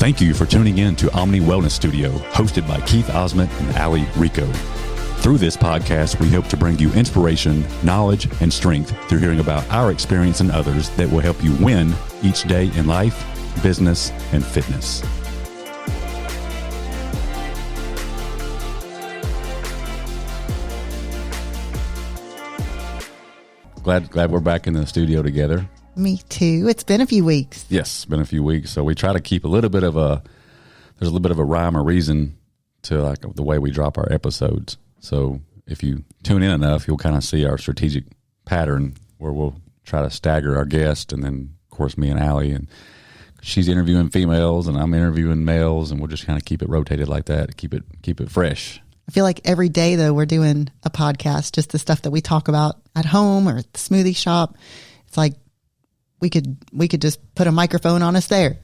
Thank you for tuning in to Omni Wellness Studio, hosted by Keith Osment and Ali Rico. Through this podcast, we hope to bring you inspiration, knowledge, and strength through hearing about our experience and others that will help you win each day in life, business, and fitness. Glad we're back in the studio together. Me too. It's been a few weeks. Yes, it's been a few weeks. So we try to keep there's a little bit of a rhyme or reason to like the way we drop our episodes. So if you tune in enough, you'll kind of see our strategic pattern where we'll try to stagger our guest. And then of course me and Allie, and she's interviewing females and I'm interviewing males, and we'll just kind of keep it rotated like that, keep it fresh. I feel like every day though, we're doing a podcast, just the stuff that we talk about at home or at the smoothie shop. It's like, we could just put a microphone on us there.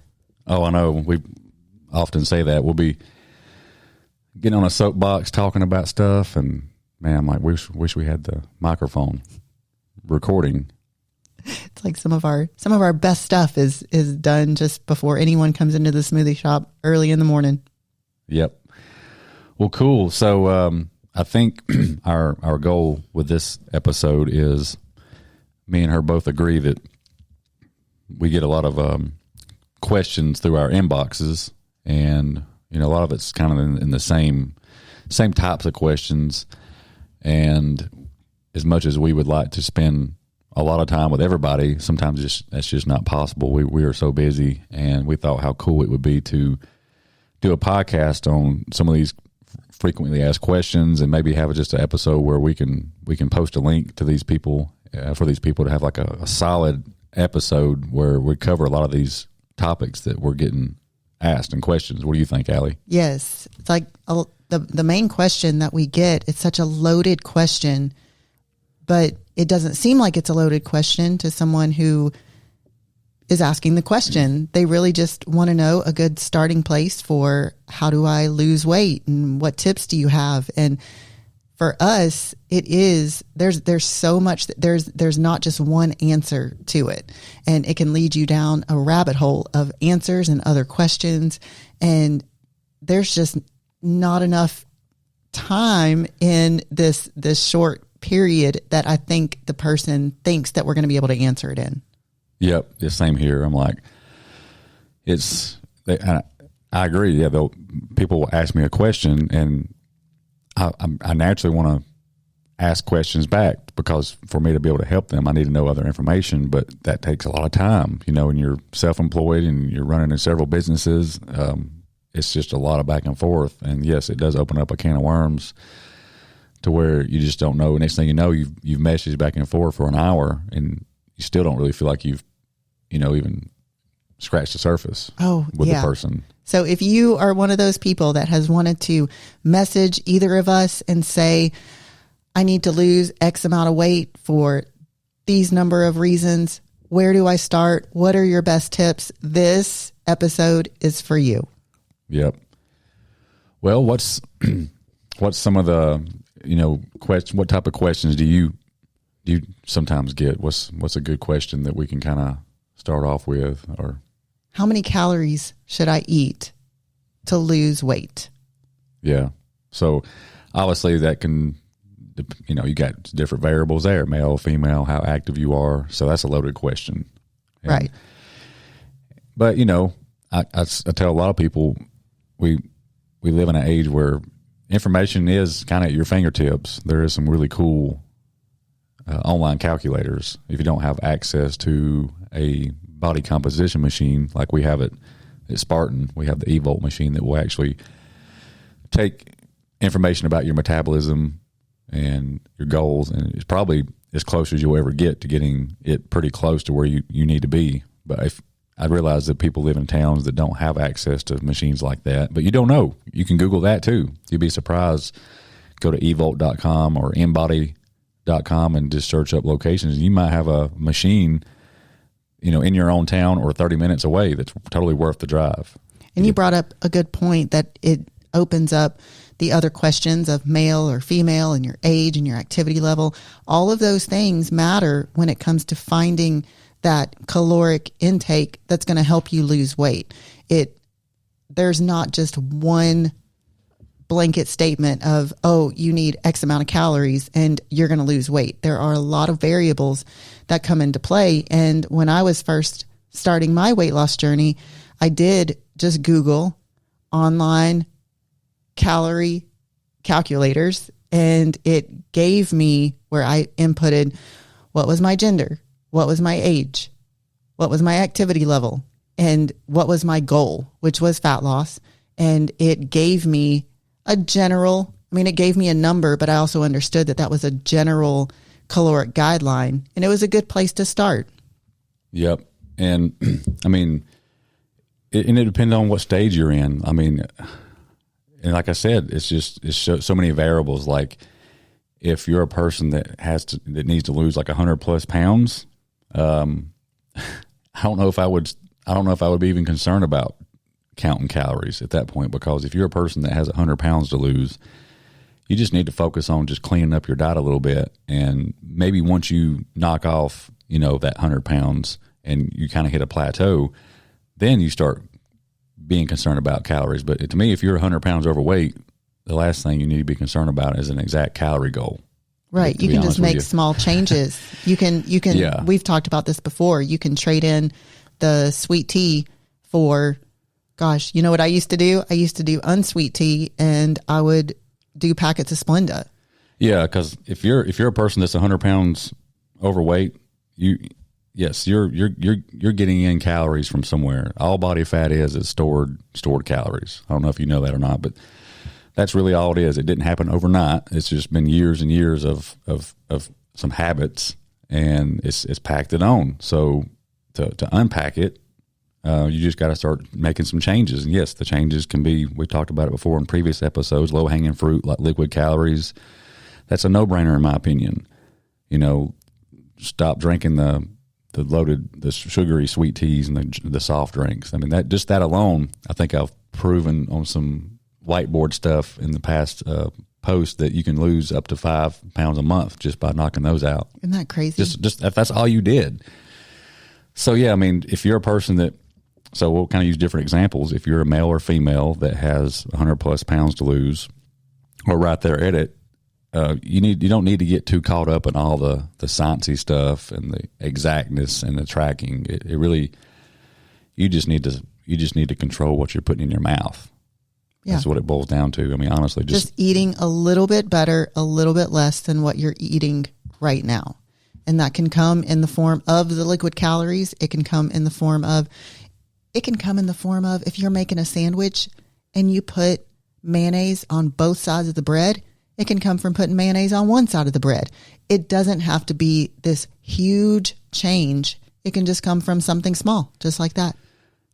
Oh, I know. We often say that. We'll be getting on a soapbox talking about stuff, and man, I'm like, wish we had the microphone recording. It's like some of our best stuff is done just before anyone comes into the smoothie shop early in the morning. Yep. Well, cool. So I think our goal with this episode is me and her both agree that we get a lot of questions through our inboxes, and a lot of it's kind of in the same types of questions. And as much as we would like to spend a lot of time with everybody, sometimes that's just not possible. We are so busy, and we thought how cool it would be to do a podcast on some of these frequently asked questions, and maybe have just an episode where we can post a link to these people for these people to have like a solid episode where we cover a lot of these topics that we're getting asked and questions. What do you think, Allie? Yes. It's like the main question that we get, it's such a loaded question, but it doesn't seem like it's a loaded question to someone who is asking the question. They really just want to know a good starting place for how do I lose weight and what tips do you have? And for us, it is, there's so much, there's not just one answer to it, and it can lead you down a rabbit hole of answers and other questions. And there's just not enough time in this short period that I think the person thinks that we're going to be able to answer it in. Yep. The same here. I'm like, I agree. Yeah. People will ask me a question, and I naturally want to ask questions back, because for me to be able to help them, I need to know other information, but that takes a lot of time, and you're self-employed and you're running in several businesses. It's just a lot of back and forth. And yes, it does open up a can of worms to where you just don't know. Next thing you know, you've messaged back and forth for an hour, and you still don't really feel like you've, even scratched the surface with the person. So if you are one of those people that has wanted to message either of us and say, I need to lose X amount of weight for these number of reasons, where do I start? What are your best tips? This episode is for you. Yep. Well, what's some of the, what type of questions do you sometimes get? What's a good question that we can kind of start off with? Or how many calories should I eat to lose weight? Yeah. So obviously that can, you got different variables there, male, female, how active you are. So that's a loaded question. And, right. But, I tell a lot of people, we live in an age where information is kind of at your fingertips. There is some really cool online calculators. If you don't have access to a body composition machine like we have at Spartan, we have the eVolt machine that will actually take information about your metabolism and your goals, and it's probably as close as you'll ever get to getting it pretty close to where you need to be. But if I realize that people live in towns that don't have access to machines like that, but you don't know. You can Google that too. You'd be surprised. Go to eVolt.com or InBody.com and just search up locations, and you might have a machine, in your own town or 30 minutes away that's totally worth the drive. And you brought up a good point that it opens up the other questions of male or female and your age and your activity level. All of those things matter when it comes to finding that caloric intake that's going to help you lose weight. It there's not just one blanket statement of, oh, you need X amount of calories and you're going to lose weight. There are a lot of variables that come into play. And when I was first starting my weight loss journey, I did just Google online calorie calculators, and it gave me where I inputted what was my gender, what was my age, what was my activity level, and what was my goal, which was fat loss. And it gave me a general, it gave me a number, but I also understood that that was a general caloric guideline, and it was a good place to start. Yep. And it depends on what stage you're in. And like I said, it's so many variables. Like if you're a person that needs to lose like 100 plus pounds, I don't know if I would be even concerned about counting calories at that point, because if you're a person that has 100 pounds to lose, you just need to focus on just cleaning up your diet a little bit. And maybe once you knock off, that 100 pounds and you kind of hit a plateau, then you start being concerned about calories. But to me, if you're 100 pounds overweight, the last thing you need to be concerned about is an exact calorie goal. Right. You can just make small changes. You can, yeah. We've talked about this before. You can trade in the sweet tea for, gosh, you know what I used to do? I used to do unsweet tea, and I would do packets of Splenda. Yeah. Cause if you're a person that's 100 pounds overweight, you're getting in calories from somewhere. All body fat is stored calories. I don't know if you know that or not, but that's really all it is. It didn't happen overnight. It's just been years and years of some habits, and it's packed it on. So to unpack it, you just got to start making some changes. And yes, the changes can be, we talked about it before in previous episodes, low hanging fruit like liquid calories. That's a no brainer in my opinion. Stop drinking the sugary sweet teas and the soft drinks. That alone, I think I've proven on some whiteboard stuff in the past posts that you can lose up to 5 pounds a month just by knocking those out. Isn't that crazy? Just if that's all you did. So yeah, if you're a person so we'll kind of use different examples. If you're a male or female that has 100 plus pounds to lose, or right there at it, you don't need to get too caught up in all the sciencey stuff and the exactness and the tracking. It really, you just need to control what you're putting in your mouth. Yeah. That's what it boils down to. Honestly, just eating a little bit better, a little bit less than what you're eating right now. And that can come in the form of the liquid calories. It can come in the form of if you're making a sandwich and you put mayonnaise on both sides of the bread, it can come from putting mayonnaise on one side of the bread. It doesn't have to be this huge change. It can just come from something small, just like that.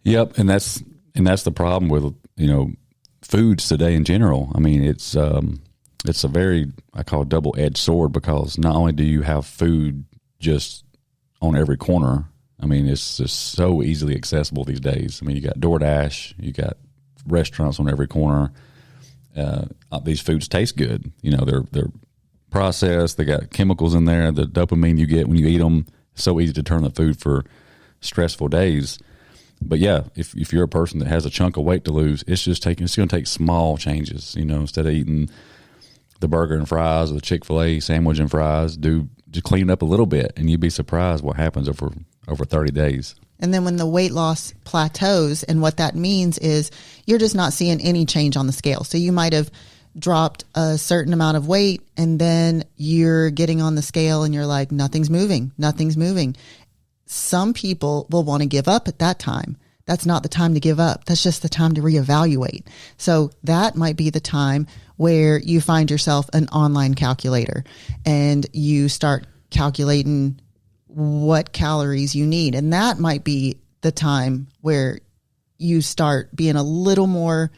Yep. And that's the problem with, foods today in general. It's a very, I call it double-edged sword, because not only do you have food just on every corner, it's just so easily accessible these days. You got DoorDash, you got restaurants on every corner. These foods taste good. They're processed. They got chemicals in there. The dopamine you get when you eat them, it's so easy to turn the food for stressful days. But yeah, if you're a person that has a chunk of weight to lose, it's going to take small changes. Instead of eating the burger and fries or the Chick-fil-A sandwich and fries, just clean it up a little bit, and you'd be surprised what happens over 30 days. And then when the weight loss plateaus, and what that means is you're just not seeing any change on the scale. So you might have dropped a certain amount of weight, and then you're getting on the scale and you're like, nothing's moving. Some people will want to give up at that time. That's not the time to give up. That's just the time to reevaluate. So that might be the time where you find yourself an online calculator and you start calculating what calories you need. And that might be the time where you start being a little more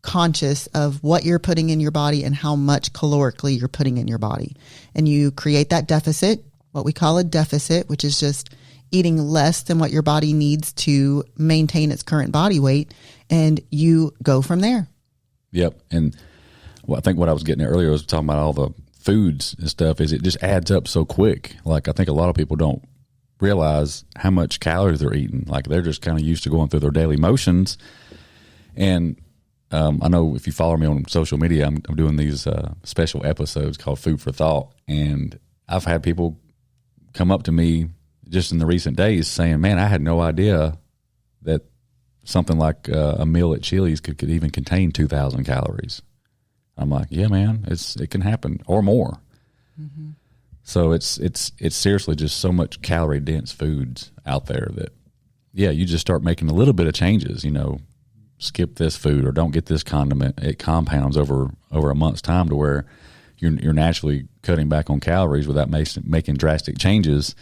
conscious of what you're putting in your body and how much calorically you're putting in your body. And you create that deficit, what we call a deficit, which is just eating less than what your body needs to maintain its current body weight, and you go from there. Yep. And I think what I was getting at earlier was talking about all the foods and stuff, is it just adds up so quick. Like, I think a lot of people don't realize how much calories they're eating. Like, they're just kind of used to going through their daily motions, And I know if you follow me on social media, I'm doing these special episodes called Food for Thought. And I've had people come up to me just in the recent days saying, man, I had no idea that something like a meal at Chili's could even contain 2,000 calories. I'm like, yeah, man, it can happen or more. Mm-hmm. So it's seriously just so much calorie dense foods out there that, yeah, you just start making a little bit of changes, skip this food or don't get this condiment. It compounds over a month's time to where you're naturally cutting back on calories without making drastic changes.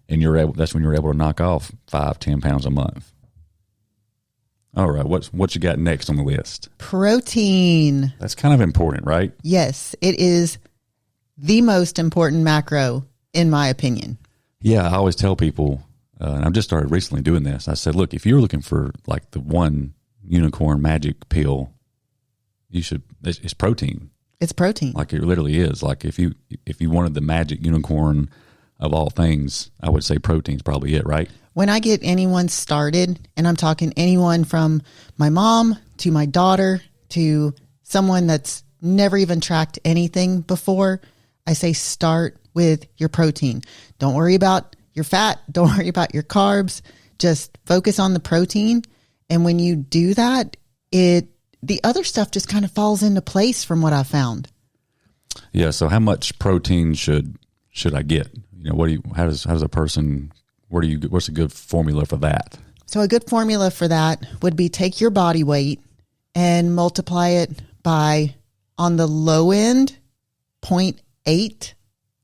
And that's when you're able to knock off 5-10 pounds a month. All right. What you got next on the list? Protein. That's kind of important, right? Yes, it is the most important macro, in my opinion. Yeah, I always tell people, and I've just started recently doing this. I said, look, if you're looking for like the one unicorn magic pill, it's protein. It's protein. Like it literally is. Like if you wanted the magic unicorn of all things, I would say protein's probably it, right? When I get anyone started, and I'm talking anyone from my mom to my daughter to someone that's never even tracked anything before, I say start with your protein. Don't worry about your fat. Don't worry about your carbs. Just focus on the protein. And when you do that, the other stuff just kind of falls into place from what I found. Yeah. So how much protein should I get? How does a person, what's a good formula for that? So a good formula for that would be take your body weight and multiply it by, on the low end, 0.8.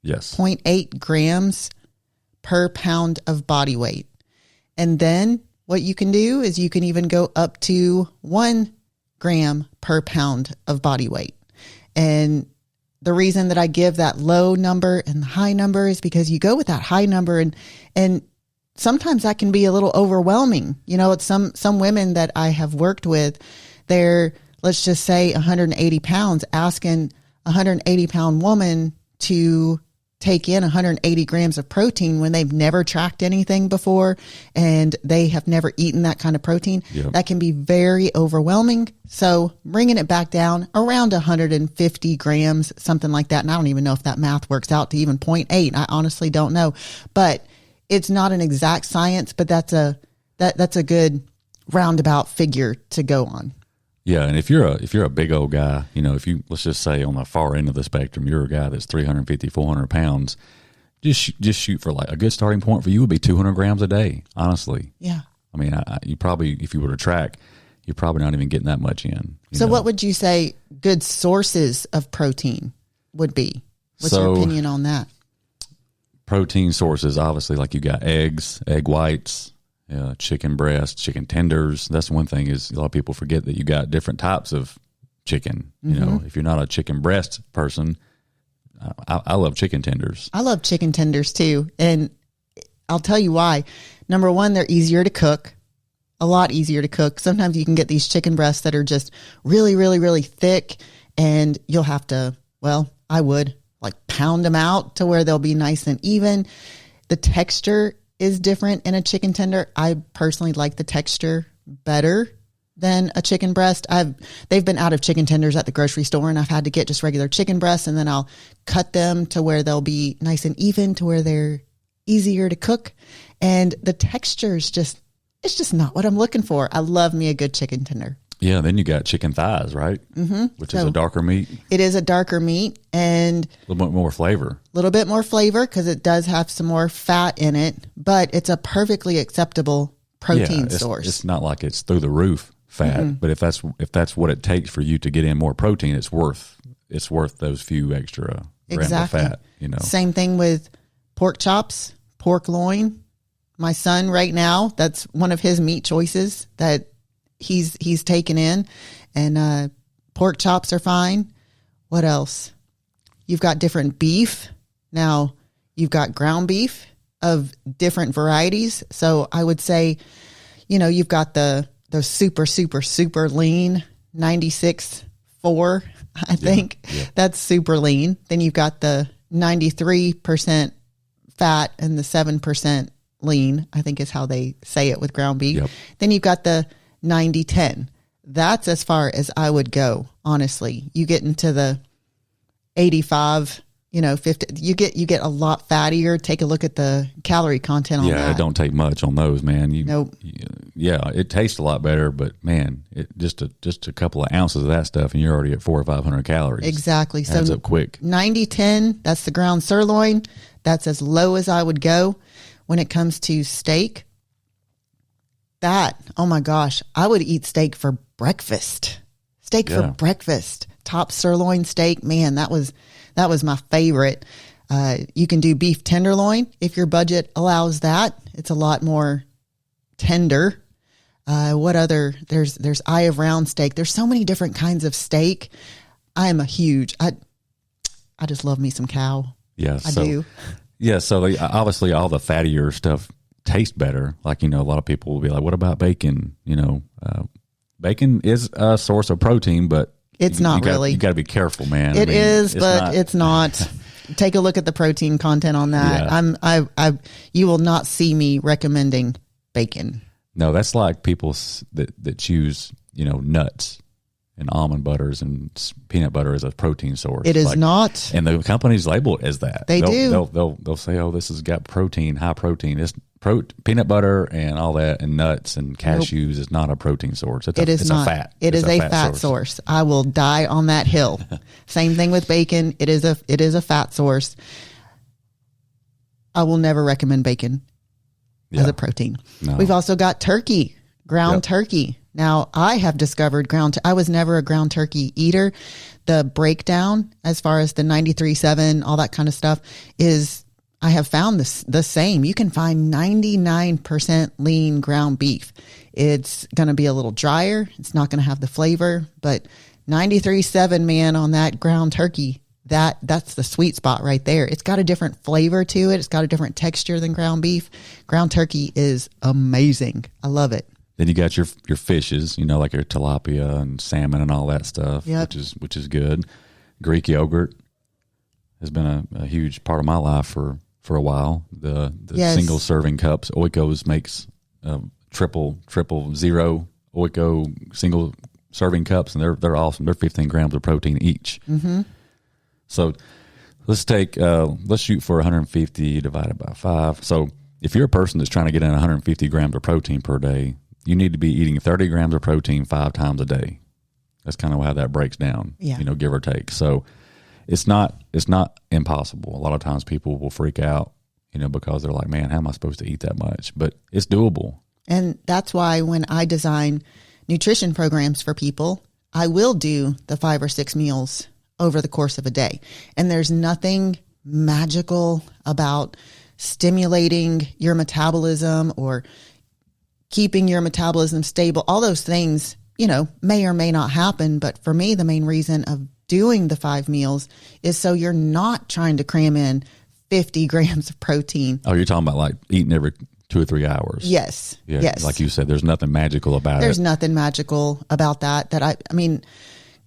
Yes. 0.8 grams per pound of body weight. And then what you can do is you can even go up to 1 gram per pound of body weight. And the reason that I give that low number and the high number is because you go with that high number and sometimes that can be a little overwhelming. It's some women that I have worked with, they're, let's just say 180 pounds, asking a 180 pound woman to take in 180 grams of protein when they've never tracked anything before and they have never eaten that kind of protein. Yep. That can be very overwhelming. So bringing it back down around 150 grams, something like that. And I don't even know if that math works out to even 0.8. I honestly don't know, but it's not an exact science, but that's a good roundabout figure to go on. Yeah, and if you're a big old guy, let's just say on the far end of the spectrum, you're a guy that's 350, 400 pounds, just shoot for like a good starting point for you would be 200 grams a day, honestly. Yeah. I mean, you probably, if you were to track, you're probably not even getting that much in. So what would you say good sources of protein would be? What's your opinion on that? Protein sources, obviously, like you got eggs, egg whites, chicken breast, chicken tenders. That's one thing is a lot of people forget that you got different types of chicken. If you're not a chicken breast person, I love chicken tenders. I love chicken tenders too. And I'll tell you why. Number one, they're easier to cook, a lot easier to cook. Sometimes you can get these chicken breasts that are just really, really, really thick and you'll have to, I would pound them out to where they'll be nice and even. The texture is different in a chicken tender. I personally like the texture better than a chicken breast. They've been out of chicken tenders at the grocery store and I've had to get just regular chicken breasts and then I'll cut them to where they'll be nice and even to where they're easier to cook. And the texture is it's just not what I'm looking for. I love me a good chicken tender. Yeah, then you got chicken thighs, right? Mm-hmm. Which is a darker meat. It is a darker meat and a little bit more flavor. A little bit more flavor because it does have some more fat in it, but it's a perfectly acceptable protein source. It's not like it's through the roof fat, but if that's what it takes for you to get in more protein, it's worth those few extra grams of fat. Same thing with pork chops, pork loin. My son right now, that's one of his meat choices that he's taken in, and pork chops are fine. What else? You've got different beef. Now you've got ground beef of different varieties. So I would say, you've got the super, super, super lean 96.4, I think. Yeah. That's super lean. Then you've got the 93% fat and the 7% lean, I think is how they say it with ground beef. Yep. Then you've got the 90-10. that's as far as I would go. Honestly, you get into the 85, 50, you get a lot fattier. Take a look at the calorie content on that. Yeah, it don't take much on those, man. Nope. Yeah, it tastes a lot better, but man, it just a couple of ounces of that stuff, and you're already at 400 or 500 calories. Exactly. Adds So up quick. 90-10, that's the ground sirloin. That's as low as I would go. When it comes to steak, oh my gosh, I would eat steak for breakfast. For breakfast. Top sirloin steak, man, that was my favorite. You can do beef tenderloin if your budget allows that. It's a lot more tender. What other? There's eye of round steak. There's so many different kinds of steak. I just love me some cow. Yeah, I do. Yeah, so obviously all the fattier stuff tastes better. Like, a lot of people will be like, what about bacon? Bacon is a source of protein, but it's not really. You got to be careful, man. It is, but it's not. Take a look at the protein content on that. Yeah. You will not see me recommending bacon. No, that's like people that choose, nuts and almond butters and peanut butter as a protein source. It is not. And the companies label it as that. They'll do. They'll say, oh, this has got protein, high protein. It's peanut butter and all that, and nuts and cashews is not a protein source. It's a fat. It is a fat source. I will die on that hill. Same thing with bacon. It is a fat source. I will never recommend bacon as a protein. No. We've also got turkey, ground turkey. Now, I have discovered I was never a ground turkey eater. The breakdown, as far as the 93.7, all that kind of stuff, is I have found the same. You can find 99% lean ground beef. It's going to be a little drier. It's not going to have the flavor, but 93.7, man, on that ground turkey, that's the sweet spot right there. It's got a different flavor to it. It's got a different texture than ground beef. Ground turkey is amazing. I love it. Then you got your fishes, like your tilapia and salmon and all that stuff, which is good. Greek yogurt has been a huge part of my life for a while. The single serving cups, Oikos makes triple zero Oiko single serving cups, and they're awesome. They're 15 grams of protein each. Mm-hmm. So let's shoot for 150 divided by 5. So if you're a person that's trying to get in 150 grams of protein per day, you need to be eating 30 grams of protein 5 times a day. That's kind of how that breaks down, give or take. So it's not impossible. A lot of times people will freak out, because they're like, man, how am I supposed to eat that much? But it's doable. And that's why when I design nutrition programs for people, I will do the 5 or 6 meals over the course of a day. And there's nothing magical about stimulating your metabolism or keeping your metabolism stable. All those things, may or may not happen. But for me, the main reason of doing the 5 meals is so you're not trying to cram in 50 grams of protein. Oh, you're talking about like eating every 2 or 3 hours. Yes. Yeah, yes. Like you said, there's nothing magical about it. There's nothing magical about that. I mean,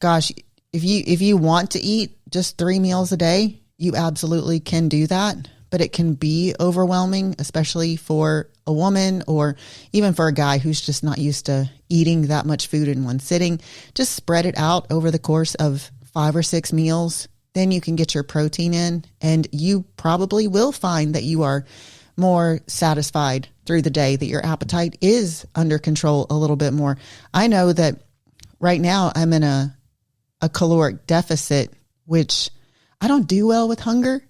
gosh, if you want to eat just 3 meals a day, you absolutely can do that. But it can be overwhelming, especially for a woman or even for a guy who's just not used to eating that much food in one sitting. Just spread it out over the course of 5 or 6 meals. Then you can get your protein in, and you probably will find that you are more satisfied through the day, that your appetite is under control a little bit more. I know that right now I'm in a caloric deficit, which I don't do well with hunger.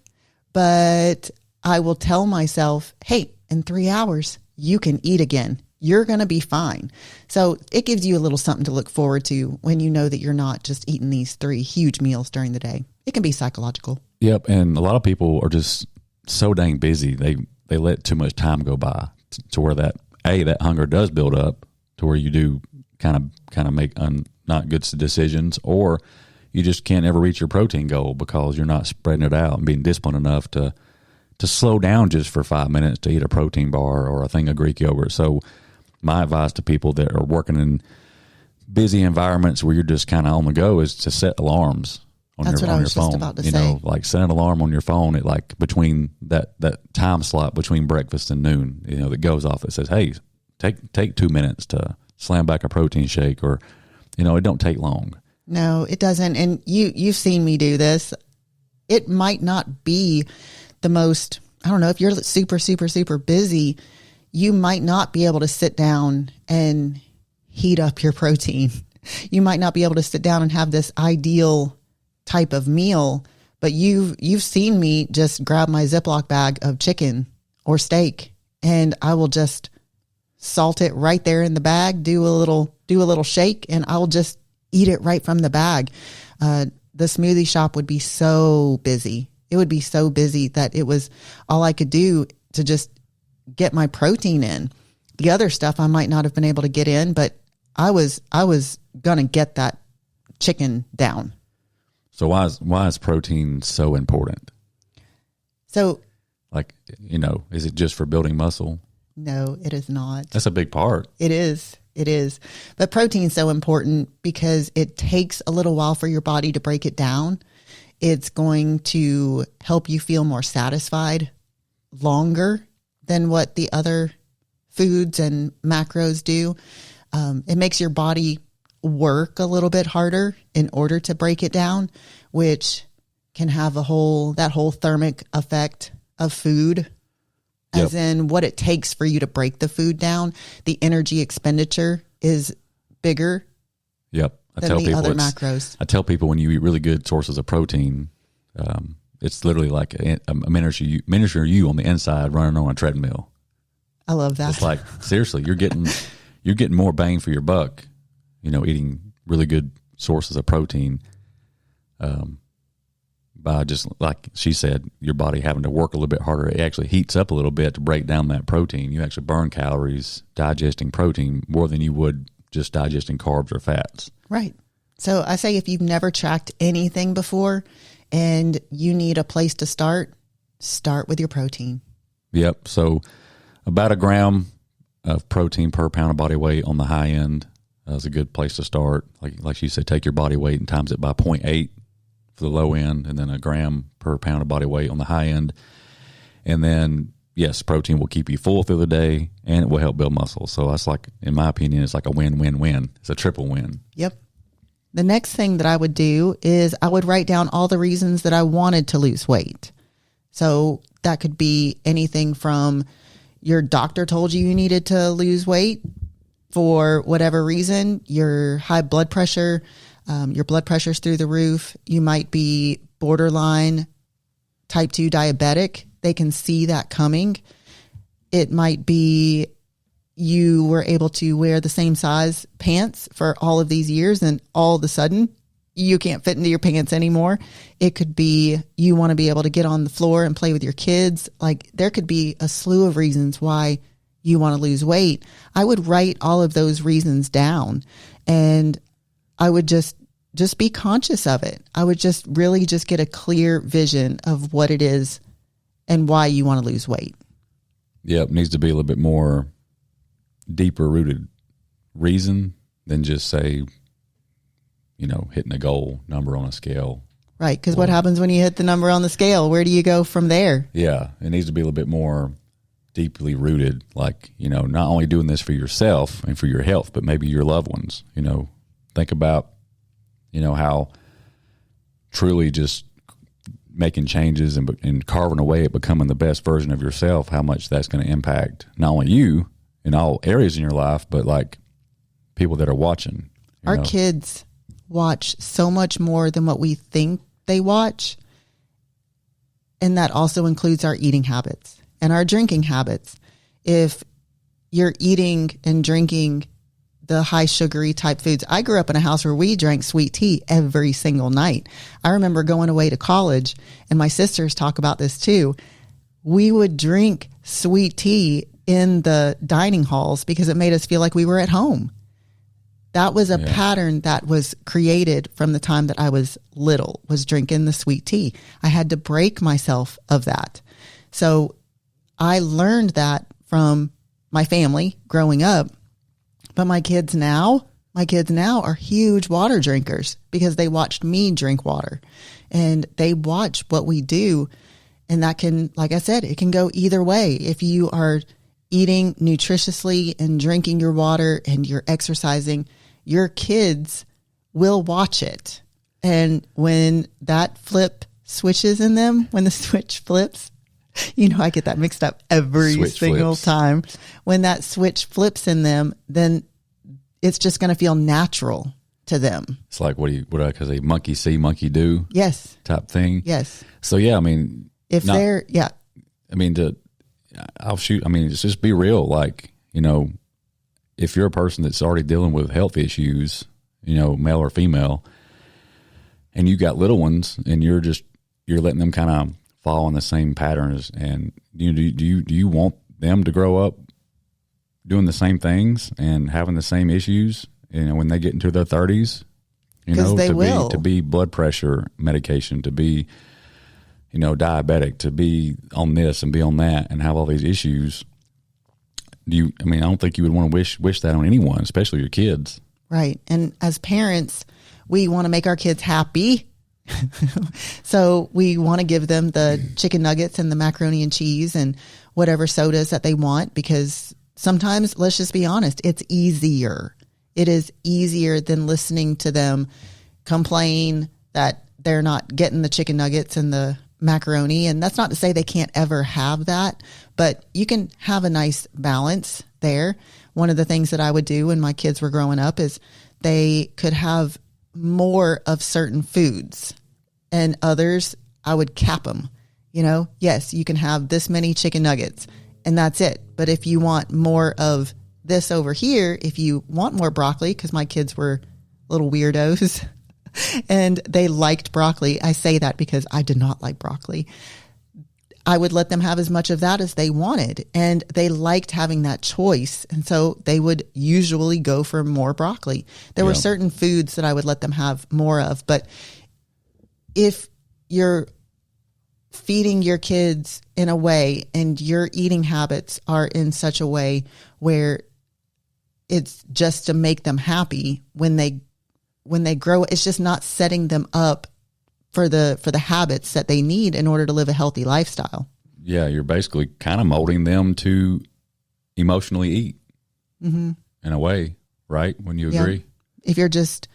But I will tell myself, hey, in 3 hours, you can eat again. You're going to be fine. So it gives you a little something to look forward to when you know that you're not just eating these 3 huge meals during the day. It can be psychological. Yep. And a lot of people are just so dang busy. They let too much time go by to where that hunger does build up to where you do kind of make not good decisions, or you just can't ever reach your protein goal because you're not spreading it out and being disciplined enough to slow down just for 5 minutes to eat a protein bar or a thing of Greek yogurt. So my advice to people that are working in busy environments where you're just kind of on the go is to set alarms on your phone. Just about to say. Like set an alarm on your phone at like between that time slot between breakfast and noon, that goes off that says, hey, take 2 minutes to slam back a protein shake, or it don't take long. No, it doesn't. And you've seen me do this. It might not be the most, I don't know, if you're super, super, super busy, you might not be able to sit down and heat up your protein. You might not be able to sit down and have this ideal type of meal, but you've seen me just grab my Ziploc bag of chicken or steak, and I will just salt it right there in the bag, do a little shake, and I will just eat it right from the bag. The smoothie shop would be so busy. It would be so busy that it was all I could do to just get my protein in. The other stuff I might not have been able to get in, but I was going to get that chicken down. So why is protein so important? So, is it just for building muscle? No, it is not. That's a big part. It is. But protein is so important because it takes a little while for your body to break it down. It's going to help you feel more satisfied longer than what the other foods and macros do. It makes your body work a little bit harder in order to break it down, which can have that whole thermic effect of food, as in what it takes for you to break the food down. The energy expenditure is bigger. Yep. Than the other macros. I tell people when you eat really good sources of protein, it's literally like a miniature you on the inside running on a treadmill. I love that. It's like, seriously, you're getting more bang for your buck, eating really good sources of protein, by just, like she said, your body having to work a little bit harder. It actually heats up a little bit to break down that protein. You actually burn calories digesting protein more than you would just digesting carbs or fats. Right. So I say if you've never tracked anything before and you need a place to start with your protein. Yep. So about 1 gram of protein per pound of body weight on the high end is a good place to start. Like she said, take your body weight and times it by 0.8 for the low end, and then 1 gram per pound of body weight on the high end. And then, yes, protein will keep you full through the day and it will help build muscle. So that's like, in my opinion, it's like a win-win-win. It's a triple win. Yep. The next thing that I would do is I would write down all the reasons that I wanted to lose weight. So that could be anything from your doctor told you needed to lose weight for whatever reason, your high blood pressure, your blood pressure's through the roof. You might be borderline type 2 diabetic. They can see that coming. It might be you were able to wear the same size pants for all of these years and all of a sudden you can't fit into your pants anymore. It could be you want to be able to get on the floor and play with your kids. Like, there could be a slew of reasons why you want to lose weight. I would write all of those reasons down and I would just be conscious of it. I would just really just get a clear vision of what it is and why you want to lose weight. Yeah, it needs to be a little bit more deeper rooted reason than just say, hitting a goal number on a scale. Right, because what happens when you hit the number on the scale? Where do you go from there? Yeah, it needs to be a little bit more deeply rooted, like, not only doing this for yourself and for your health, but maybe your loved ones. Think about, how truly just making changes and carving away at becoming the best version of yourself, how much that's going to impact not only you in all areas in your life, but like people that are watching. Our kids watch so much more than what we think they watch. And that also includes our eating habits and our drinking habits. If you're eating and drinking the high sugary type foods. I grew up in a house where we drank sweet tea every single night. I remember going away to college, and my sisters talk about this too. We would drink sweet tea in the dining halls because it made us feel like we were at home. That was a pattern that was created from the time that I was little, was drinking the sweet tea. I had to break myself of that. So I learned that from my family growing up. But my kids now are huge water drinkers because they watched me drink water, and they watch what we do. And that can, like I said, it can go either way. If you are eating nutritiously and drinking your water and you're exercising, your kids will watch it. And when that flip switches in them, when the switch flips, I get that mixed up every Switch single flips. time. When that switch flips in them, then it's just going to feel natural to them. It's like, what I say, monkey see, monkey do Yes. type thing. Yes. So, yeah, I mean, If not- they're, yeah. I mean, it's just be real. Like, if you're a person that's already dealing with health issues, male or female, and you got little ones and you're letting them kind of fall in the same patterns, and do you want them to grow up doing the same things and having the same issues, when they get into their 30s, 'Cause they will. to be blood pressure medication, to be, diabetic, to be on this and be on that and have all these issues. I don't think you would want to wish that on anyone, especially your kids. Right. And as parents, we want to make our kids happy. So we want to give them the chicken nuggets and the macaroni and cheese and whatever sodas that they want, because sometimes, let's just be honest, it's easier. It is easier than listening to them complain that they're not getting the chicken nuggets and the macaroni. And that's not to say they can't ever have that, but you can have a nice balance there. One of the things that I would do when my kids were growing up is they could have more of certain foods, and others I would cap them. Yes, you can have this many chicken nuggets and that's it. But if you want more of this over here, if you want more broccoli, because my kids were little weirdos and they liked broccoli. I say that because I did not like broccoli. I would let them have as much of that as they wanted, and they liked having that choice. And so they would usually go for more broccoli. There were certain foods that I would let them have more of. But if you're feeding your kids in a way and your eating habits are in such a way where it's just to make them happy when they grow, it's just not setting them up for the habits that they need in order to live a healthy lifestyle. Yeah, you're basically kind of molding them to emotionally eat in a way, right? When you agree. If you're just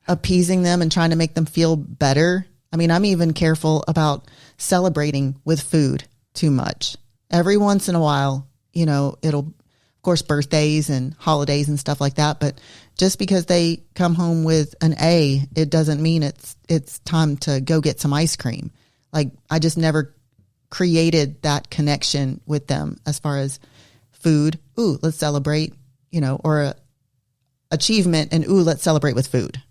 appeasing them and trying to make them feel better. I'm even careful about celebrating with food too much. Every once in a while, it'll, of course, birthdays and holidays and stuff like that. But just because they come home with an A, it doesn't mean it's time to go get some ice cream. Like, I just never created that connection with them as far as food. Ooh, let's celebrate, or a achievement, and ooh, let's celebrate with food.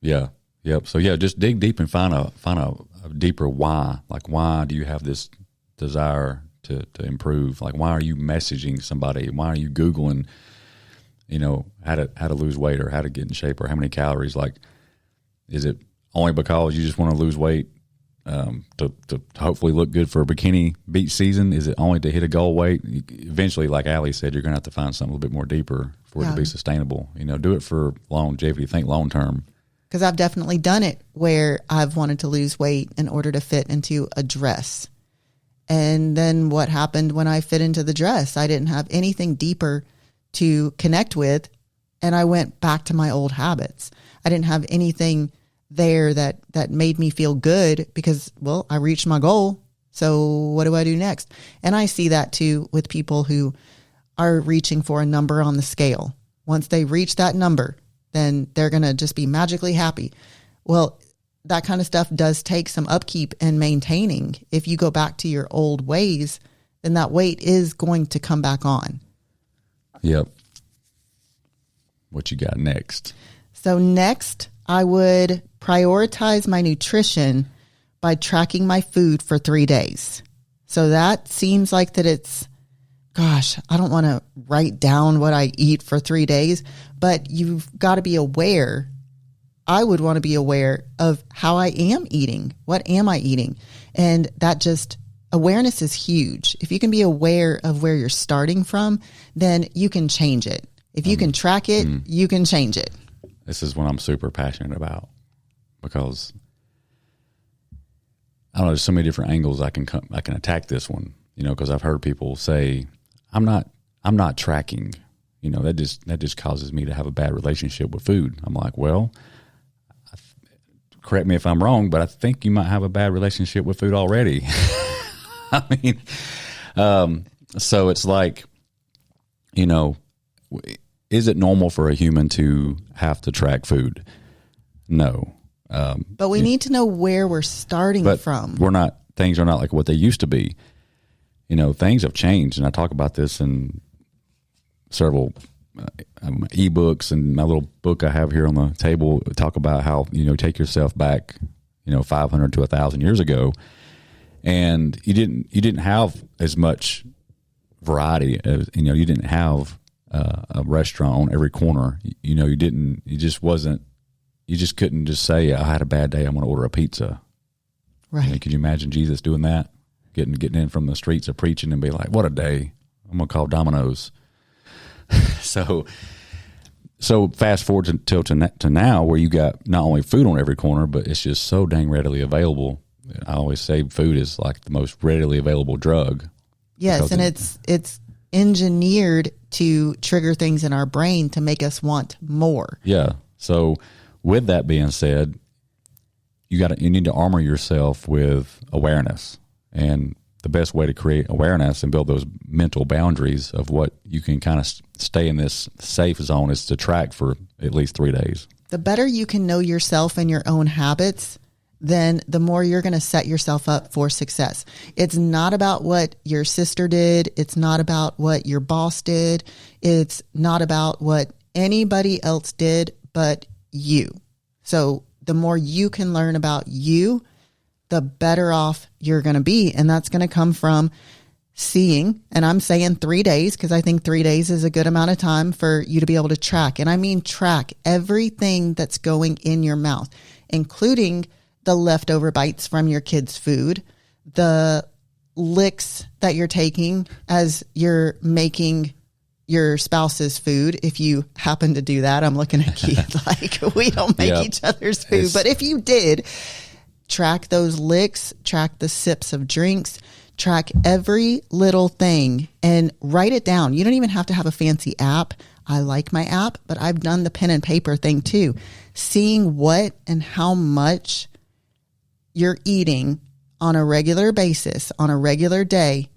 Yeah. Yep. So just dig deep and find a deeper why. Like, why do you have this desire to improve? Like, why are you messaging somebody? Why are you Googling, how to lose weight or how to get in shape or how many calories? Like, is it only because you just want to lose weight to hopefully look good for a bikini beach season? Is it only to hit a goal weight? Eventually, like Allie said, you're going to have to find something a little bit more deeper for it to be sustainable. Do it for longevity. Think long term. Because I've definitely done it where I've wanted to lose weight in order to fit into a dress. And then what happened when I fit into the dress? I didn't have anything deeper to connect with, and I went back to my old habits. I didn't have anything there that made me feel good because, well, I reached my goal. So what do I do next? And I see that too with people who are reaching for a number on the scale. Once they reach that number, then they're going to just be magically happy. Well, that kind of stuff does take some upkeep and maintaining. If you go back to your old ways, then that weight is going to come back on. Yep. What you got next? So next, I would prioritize my nutrition by tracking my food for 3 days. So that seems like that it's, gosh, I don't want to write down what I eat for 3 days, but you've got to be aware. I would want to be aware of how I am eating. What am I eating? And that just, awareness is huge. If you can be aware of where you're starting from, then you can change it. If you can track it, you can change it. This is what I'm super passionate about, because I don't know, there's so many different angles I can attack this one, because I've heard people say, I'm not tracking, that just causes me to have a bad relationship with food. I'm like, well, correct me if I'm wrong, but I think you might have a bad relationship with food already. I mean, so it's like, you know, is it normal for a human to have to track food? No. But we need to know where we're starting from. Things are not like what they used to be. You know, things have changed. And I talk about this in several ebooks, and my little book I have here on the table talk about how, you know, take yourself back, you know, 500 to 1,000 years ago. And you didn't have as much variety as, you know, you didn't have a restaurant on every corner. You know, you just couldn't just say, I had a bad day, I'm going to order a pizza. Right. You know, could you imagine Jesus doing that? Getting in from the streets of preaching and be like, what a day, I'm going to call Domino's. So fast forward to now, where you got not only food on every corner, but it's just so dang readily available. I always say food is like the most readily available drug. Yes, and it's engineered to trigger things in our brain to make us want more. Yeah. So with that being said, you need to armor yourself with awareness, and the best way to create awareness and build those mental boundaries of what you can kind of stay in this safe zone is to track for at least 3 days. The better you can know yourself and your own habits, then the more you're going to set yourself up for success. It's not about what your sister did. It's not about what your boss did. It's not about what anybody else did but you. So the more you can learn about you, the better off you're going to be. And that's going to come from seeing, and I'm saying 3 days because I think 3 days is a good amount of time for you to be able to track. And I mean track everything that's going in your mouth, including the leftover bites from your kids' food, the licks that you're taking as you're making your spouse's food. If you happen to do that, I'm looking at Keith like we don't make each other's food. But if you did, track those licks, track the sips of drinks, track every little thing and write it down. You don't even have to have a fancy app. I like my app, but I've done the pen and paper thing too. Seeing what and how much you're eating on a regular basis, on a regular day,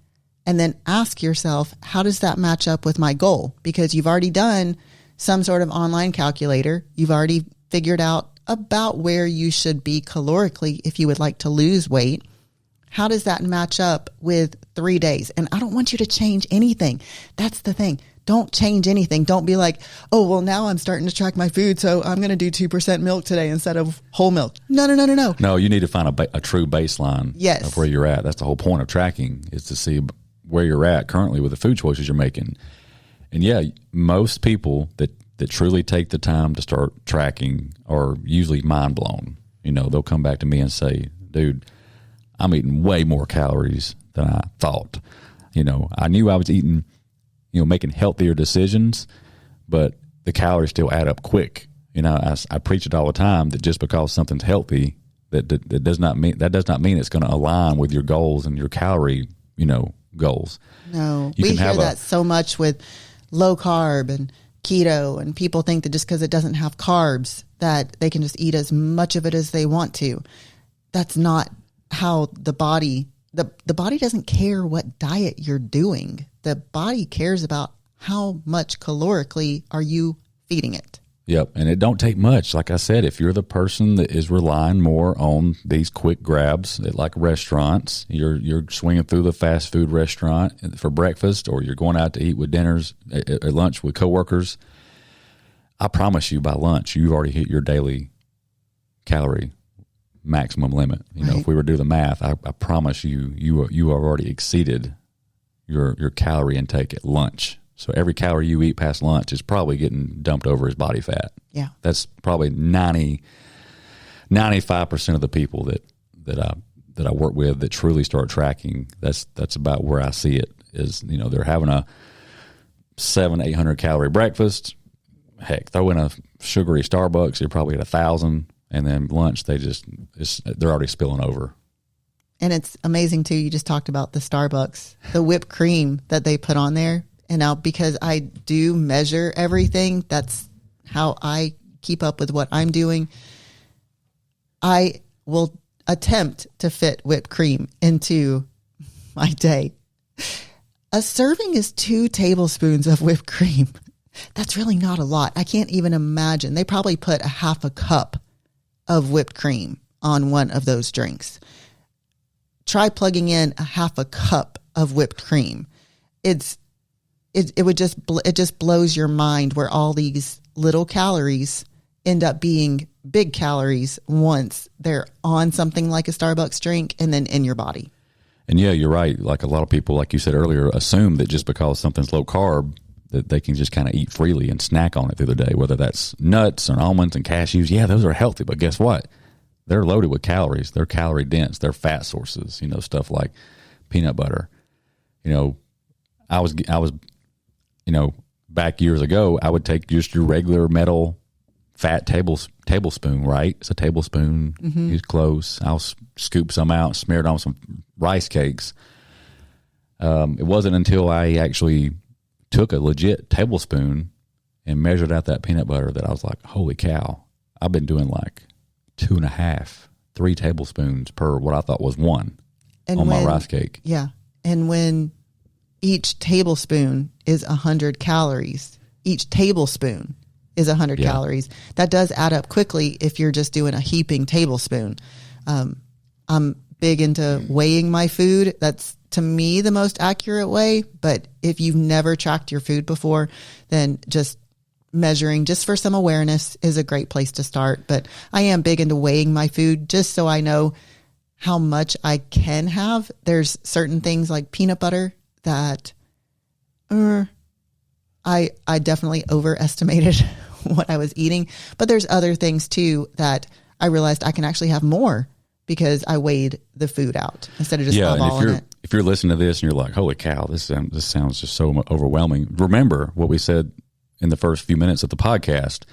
and then ask yourself, how does that match up with my goal? Because you've already done some sort of online calculator. You've already figured out about where you should be calorically if you would like to lose weight. How does that match up with 3 days? And I don't want you to change anything. That's the thing. Don't change anything. Don't be like, oh, well, now I'm starting to track my food, so I'm going to do 2% milk today instead of whole milk. No. No, you need to find a true baseline of where you're at. That's the whole point of tracking, is to see where you're at currently with the food choices you're making. And yeah, most people that truly take the time to start tracking are usually mind blown. You know, they'll come back to me and say, dude, I'm eating way more calories than I thought. You know, I knew I was eating, you know, making healthier decisions, but the calories still add up quick. You know, I preach it all the time that just because something's healthy, that does not mean it's going to align with your goals and your calorie, you know, goals. No, we hear that so much with low carb and keto, and people think that just because it doesn't have carbs that they can just eat as much of it as they want to. That's not how the body doesn't care what diet you're doing. The body cares about how much calorically are you feeding it. Yep. And it don't take much. Like I said, if you're the person that is relying more on these quick grabs at like restaurants, you're swinging through the fast food restaurant for breakfast, or you're going out to eat with dinners at lunch with coworkers, I promise you by lunch, you've already hit your daily calorie maximum limit. You know, if we were to do the math, I promise you have already exceeded your calorie intake at lunch. So every calorie you eat past lunch is probably getting dumped over as body fat. Yeah. That's probably 95% of the people that I work with that truly start tracking. That's about where I see it is, you know, they're having a 700-800 calorie breakfast. Heck, throw in a sugary Starbucks, you're probably at 1,000, and then lunch they're already spilling over. And it's amazing too. You just talked about the Starbucks, the whipped cream that they put on there. And now, because I do measure everything, that's how I keep up with what I'm doing. I will attempt to fit whipped cream into my day. A serving is 2 tablespoons of whipped cream. That's really not a lot. I can't even imagine. They probably put a half a cup of whipped cream on one of those drinks. Try plugging in a half a cup of whipped cream. It just blows your mind where all these little calories end up being big calories once they're on something like a Starbucks drink and then in your body. And yeah, you're right. Like a lot of people, like you said earlier, assume that just because something's low carb, that they can just kind of eat freely and snack on it through the day, whether that's nuts or almonds and cashews. Yeah, those are healthy, but guess what? They're loaded with calories. They're calorie dense. They're fat sources, stuff like peanut butter. I was, back years ago, I would take just your regular metal fat tablespoon, right? It's a tablespoon. Mm-hmm. It's close. I'll scoop some out, smear it on some rice cakes. It wasn't until I actually took a legit tablespoon and measured out that peanut butter that I was like, holy cow, I've been doing like 2.5, 3 tablespoons per what I thought was 1 on my rice cake. Yeah. And when each tablespoon is 100 calories, each tablespoon is 100 calories. That does add up quickly if you're just doing a heaping tablespoon. I'm big into weighing my food. That's, to me, the most accurate way. But if you've never tracked your food before, then just measuring just for some awareness is a great place to start. But I am big into weighing my food just so I know how much I can have. There's certain things like peanut butter that I definitely overestimated what I was eating. But there's other things too that I realized I can actually have more because I weighed the food out instead of just eyeballing it. If you're listening to this and you're like, holy cow, this sounds just so overwhelming. Remember what we said in the first few minutes of the podcast.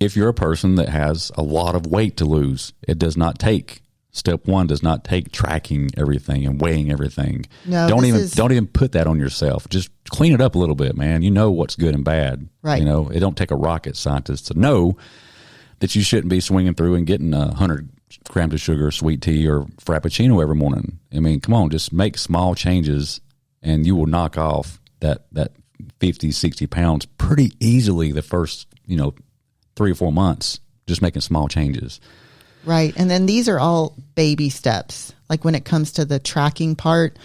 If you're a person that has a lot of weight to lose, step 1 does not take tracking everything and weighing everything. No, don't even put that on yourself. Just clean it up a little bit, man. You know what's good and bad. Right. It don't take a rocket scientist to know that you shouldn't be swinging through and getting 100 grams of sugar, sweet tea, or frappuccino every morning. I mean, come on, just make small changes and you will knock off that 50, 60 pounds pretty easily the first, 3 or 4 months, just making small changes. Right. And then these are all baby steps. Like when it comes to the tracking part,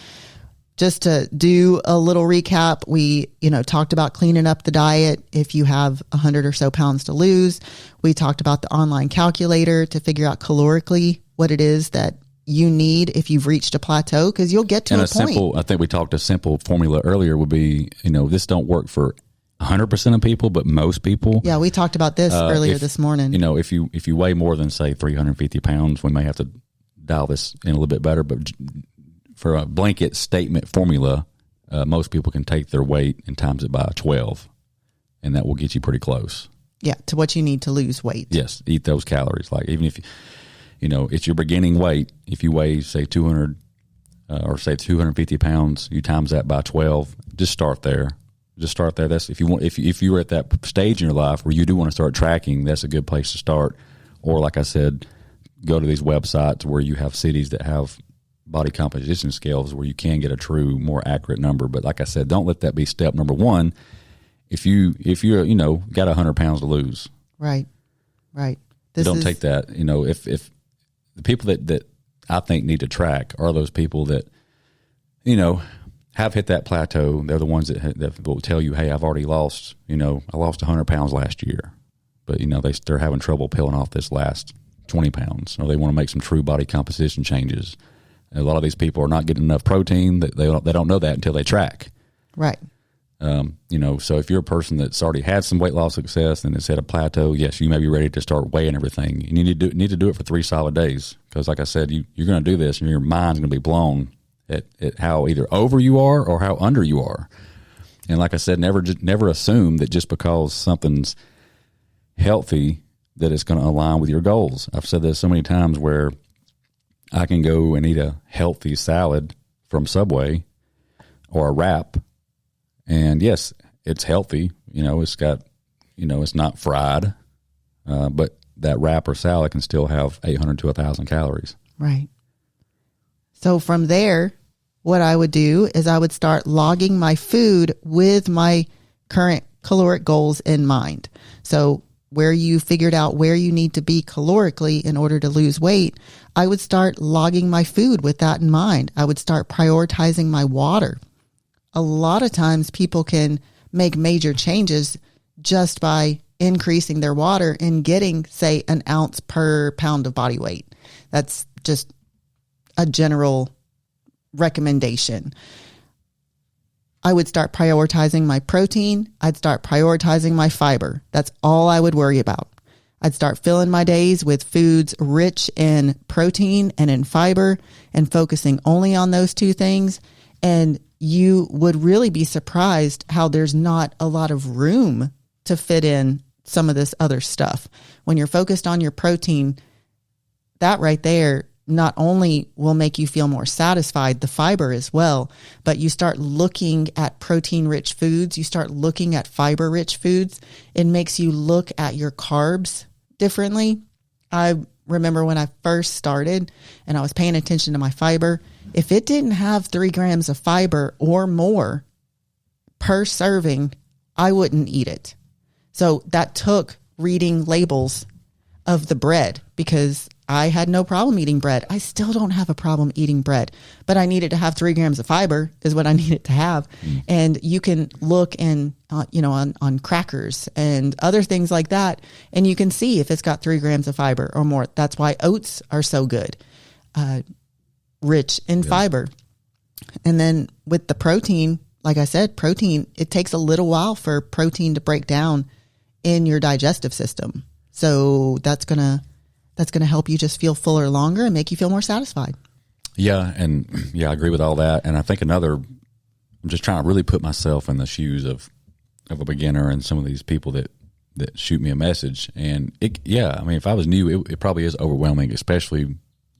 just to do a little recap, we, talked about cleaning up the diet if you have 100 or so pounds to lose. We talked about the online calculator to figure out calorically what it is that you need if you've reached a plateau, because you'll get to a point. I think we talked a simple formula earlier would be, this don't work for 100% of people, but most people. Yeah, we talked about this earlier this morning. If you weigh more than, say, 350 pounds, we may have to dial this in a little bit better. But for a blanket statement formula, most people can take their weight and times it by 12, and that will get you pretty close. Yeah, to what you need to lose weight. Yes, eat those calories. Like even if it's your beginning weight, if you weigh, say, 200 or say 250 pounds, you times that by 12. Just start there. That's if you want. If you're at that stage in your life where you do want to start tracking, that's a good place to start. Or like I said, go to these websites where you have cities that have body composition scales where you can get a true, more accurate number. But like I said, don't let that be step number 1. If you're got 100 pounds to lose, right. Don't take that. If the people that I think need to track are those people that have hit that plateau. They're the ones that will tell you, hey, I've already lost, I lost 100 pounds last year, but they're having trouble peeling off this last 20 pounds, or they want to make some true body composition changes. And a lot of these people are not getting enough protein. That they don't know that until they track. Right. So if you're a person that's already had some weight loss success and it's at a plateau, yes, you may be ready to start weighing everything. You need to do it for 3 solid days. Because like I said, you're going to do this and your mind's going to be blown at how either over you are or how under you are. And like I said, never assume that just because something's healthy that it's going to align with your goals. I've said this so many times where I can go and eat a healthy salad from Subway or a wrap, and yes, it's healthy. It's got, it's not fried, but that wrap or salad can still have 800 to 1,000 calories. Right. So from there, what I would do is I would start logging my food with my current caloric goals in mind. So where you figured out where you need to be calorically in order to lose weight, I would start logging my food with that in mind. I would start prioritizing my water. A lot of times people can make major changes just by increasing their water and getting, say, an ounce per pound of body weight. That's just a general recommendation. I would start prioritizing my protein. I'd start prioritizing my fiber. That's all I would worry about. I'd start filling my days with foods rich in protein and in fiber and focusing only on those two things. And you would really be surprised how there's not a lot of room to fit in some of this other stuff. When you're focused on your protein, that right there not only will make you feel more satisfied, the fiber as well, but you start looking at protein-rich foods, you start looking at fiber-rich foods, it makes you look at your carbs differently. I remember when I first started and I was paying attention to my fiber, if it didn't have 3 grams of fiber or more per serving, I wouldn't eat it. So that took reading labels of the bread because I had no problem eating bread. I still don't have a problem eating bread, but I needed to have 3 grams of fiber is what I needed to have. And you can look and, on crackers and other things like that. And you can see if it's got 3 grams of fiber or more. That's why oats are so good, rich in fiber. And then with the protein, like I said, protein, it takes a little while for protein to break down in your digestive system. So that's going to help you just feel fuller longer and make you feel more satisfied. Yeah. And I agree with all that. And I think I'm just trying to really put myself in the shoes of a beginner and some of these people that shoot me a message. And if I was new, it probably is overwhelming, especially,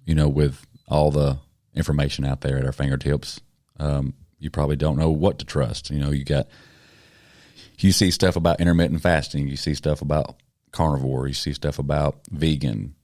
with all the information out there at our fingertips. You probably don't know what to trust. You see stuff about intermittent fasting, you see stuff about carnivore, you see stuff about vegan,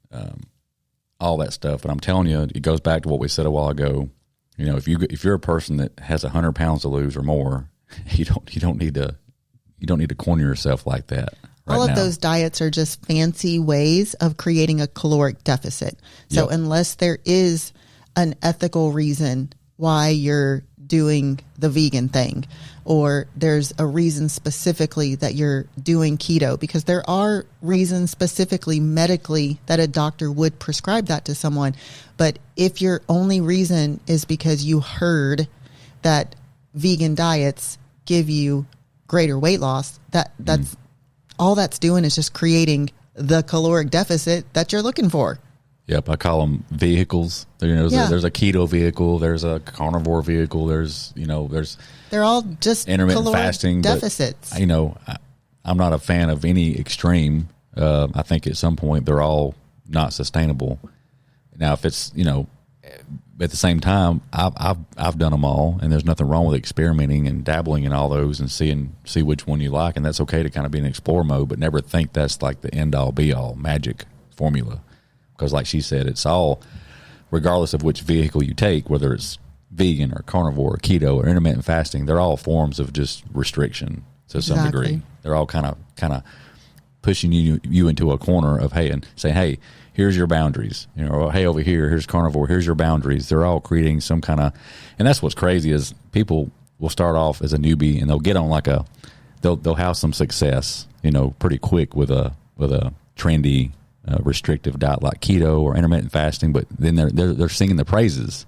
all that stuff. But I'm telling you, it goes back to what we said a while ago. If you're a person that has 100 pounds to lose or more, you don't need to corner yourself like that. All of those diets are just fancy ways of creating a caloric deficit. So unless there is an ethical reason why you're doing the vegan thing, or there's a reason specifically that you're doing keto, because there are reasons specifically medically that a doctor would prescribe that to someone. But if your only reason is because you heard that vegan diets give you greater weight loss, that's all that's doing is just creating the caloric deficit that you're looking for. Yep, I call them vehicles. There's a keto vehicle, there's a carnivore vehicle, there's they're all just intermittent caloric fasting deficits. But, I'm not a fan of any extreme. I think at some point they're all not sustainable. Now, if it's at the same time, I've done them all, and there's nothing wrong with experimenting and dabbling in all those and see which one you like, and that's okay to kind of be in explore mode, but never think that's like the end all be all magic formula. Because like she said, it's all, regardless of which vehicle you take, whether it's vegan or carnivore or keto or intermittent fasting, they're all forms of just restriction to some degree. They're all kind of pushing you into a corner of, hey, and say, hey, here's your boundaries. Or, hey, over here's carnivore, here's your boundaries. They're all creating some kind of, and that's what's crazy is people will start off as a newbie and they'll get on they'll have some success, pretty quick with a trendy, restrictive diet like keto or intermittent fasting, but then they're singing the praises.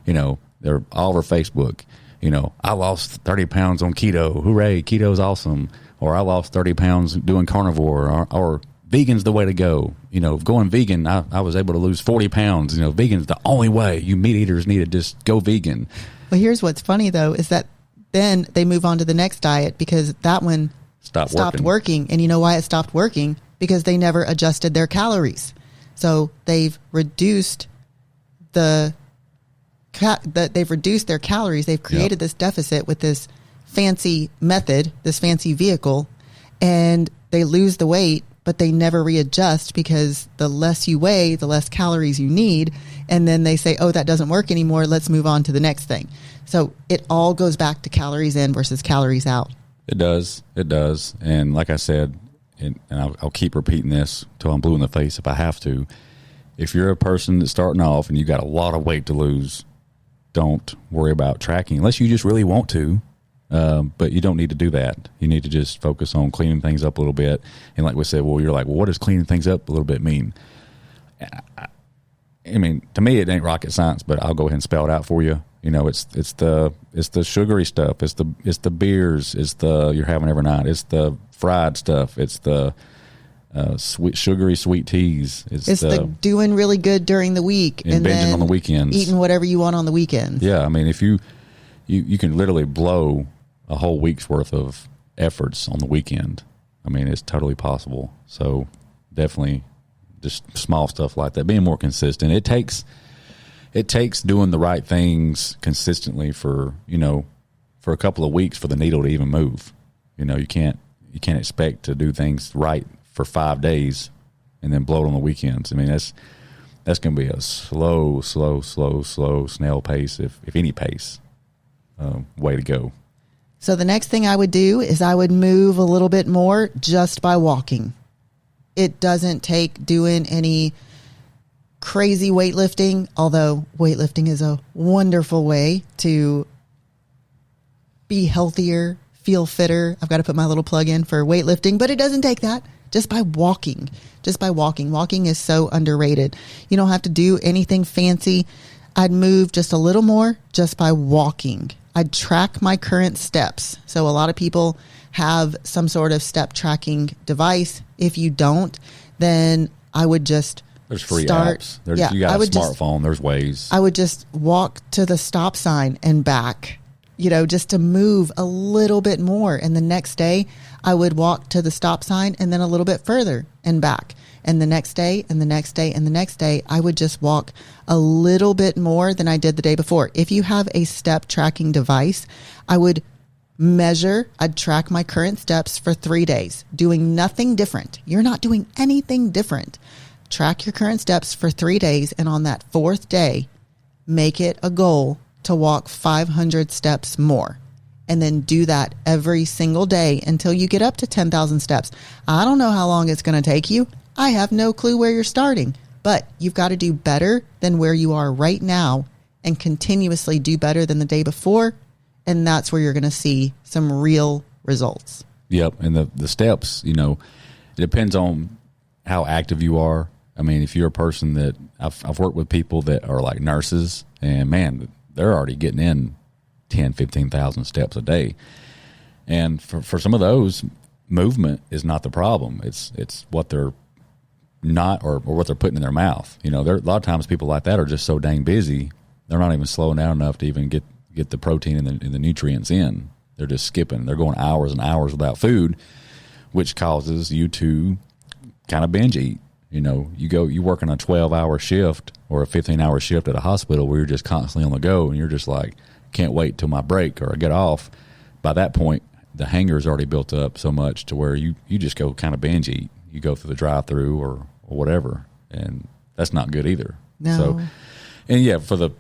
They're all over Facebook. I lost 30 pounds on keto. Hooray, keto's awesome. Or I lost 30 pounds doing carnivore. Or vegan's the way to go. Going vegan, I was able to lose 40 pounds. Vegan's the only way. You meat eaters need to just go vegan. Well, here's what's funny though, is that then they move on to the next diet because that one stopped working. And you know why it stopped working? Because they never adjusted their calories. So they've reduced they've reduced their calories. They've created this deficit with this fancy method, this fancy vehicle, and they lose the weight, but they never readjust because the less you weigh, the less calories you need. And then they say, oh, that doesn't work anymore. Let's move on to the next thing. So it all goes back to calories in versus calories out. It does. It does. And like I said, and I'll keep repeating this till I'm blue in the face if I have to. If you're a person that's starting off and you got a lot of weight to lose, don't worry about tracking unless you just really want to. But you don't need to do that. You need to just focus on cleaning things up a little bit. And like we said, well, you're like, well, what does cleaning things up a little bit mean? I mean, to me, it ain't rocket science, but I'll go ahead and spell it out for you. You know, it's the sugary stuff. It's the beers. It's the you're having every night. It's the fried stuff. It's the sugary sweet teas. It's the doing really good during the week and binging then on the weekends, eating whatever you want on the weekends. Yeah, I mean, if you can literally blow a whole week's worth of efforts on the weekend. I mean, it's totally possible. So definitely just small stuff like that, being more consistent. It takes doing the right things consistently for a couple of weeks for the needle to even move. You know, you can't expect to do things right for 5 days and then blow it on the weekends. I mean, that's going to be a slow snail pace, if any pace. Way to go. So the next thing I would do is I would move a little bit more just by walking. It doesn't take doing any crazy weightlifting, although weightlifting is a wonderful way to be healthier, feel fitter. I've got to put my little plug in for weightlifting, but it doesn't take that. Just by walking. Walking is so underrated. You don't have to do anything fancy. I'd move just a little more just by walking. I'd track my current steps. So a lot of people have some sort of step tracking device. If you don't, then I would just There's free apps. You got a smartphone. There's ways. I would just walk to the stop sign and back, just to move a little bit more. And the next day I would walk to the stop sign and then a little bit further and back. And the next day and the next day and the next day, I would just walk a little bit more than I did the day before. If you have a step tracking device, I would I'd track my current steps for 3 days, doing nothing different. You're not doing anything different. Track your current steps for 3 days. And on that 4th day, make it a goal to walk 500 steps more. And then do that every single day until you get up to 10,000 steps. I don't know how long it's going to take you. I have no clue where you're starting, but you've got to do better than where you are right now and continuously do better than the day before. And that's where you're going to see some real results. Yep. And the steps, it depends on how active you are. I mean, if you're a person that I've worked with people that are like nurses, and man, they're already getting in 10, 15,000 steps a day. And for some of those, movement is not the problem. It's what they're not, or what they're putting in their mouth. A lot of times people like that are just so dang busy, they're not even slowing down enough to even get the protein and the nutrients in. They're just skipping. They're going hours and hours without food, which causes you to kind of binge eat. You work on a 12-hour shift or a 15-hour shift at a hospital where you're just constantly on the go, and you're just like, can't wait till my break or I get off. By that point, the hanger is already built up so much to where you just go kind of binge eat. You go through the drive-through or whatever, and that's not good either. No. So, and yeah, for the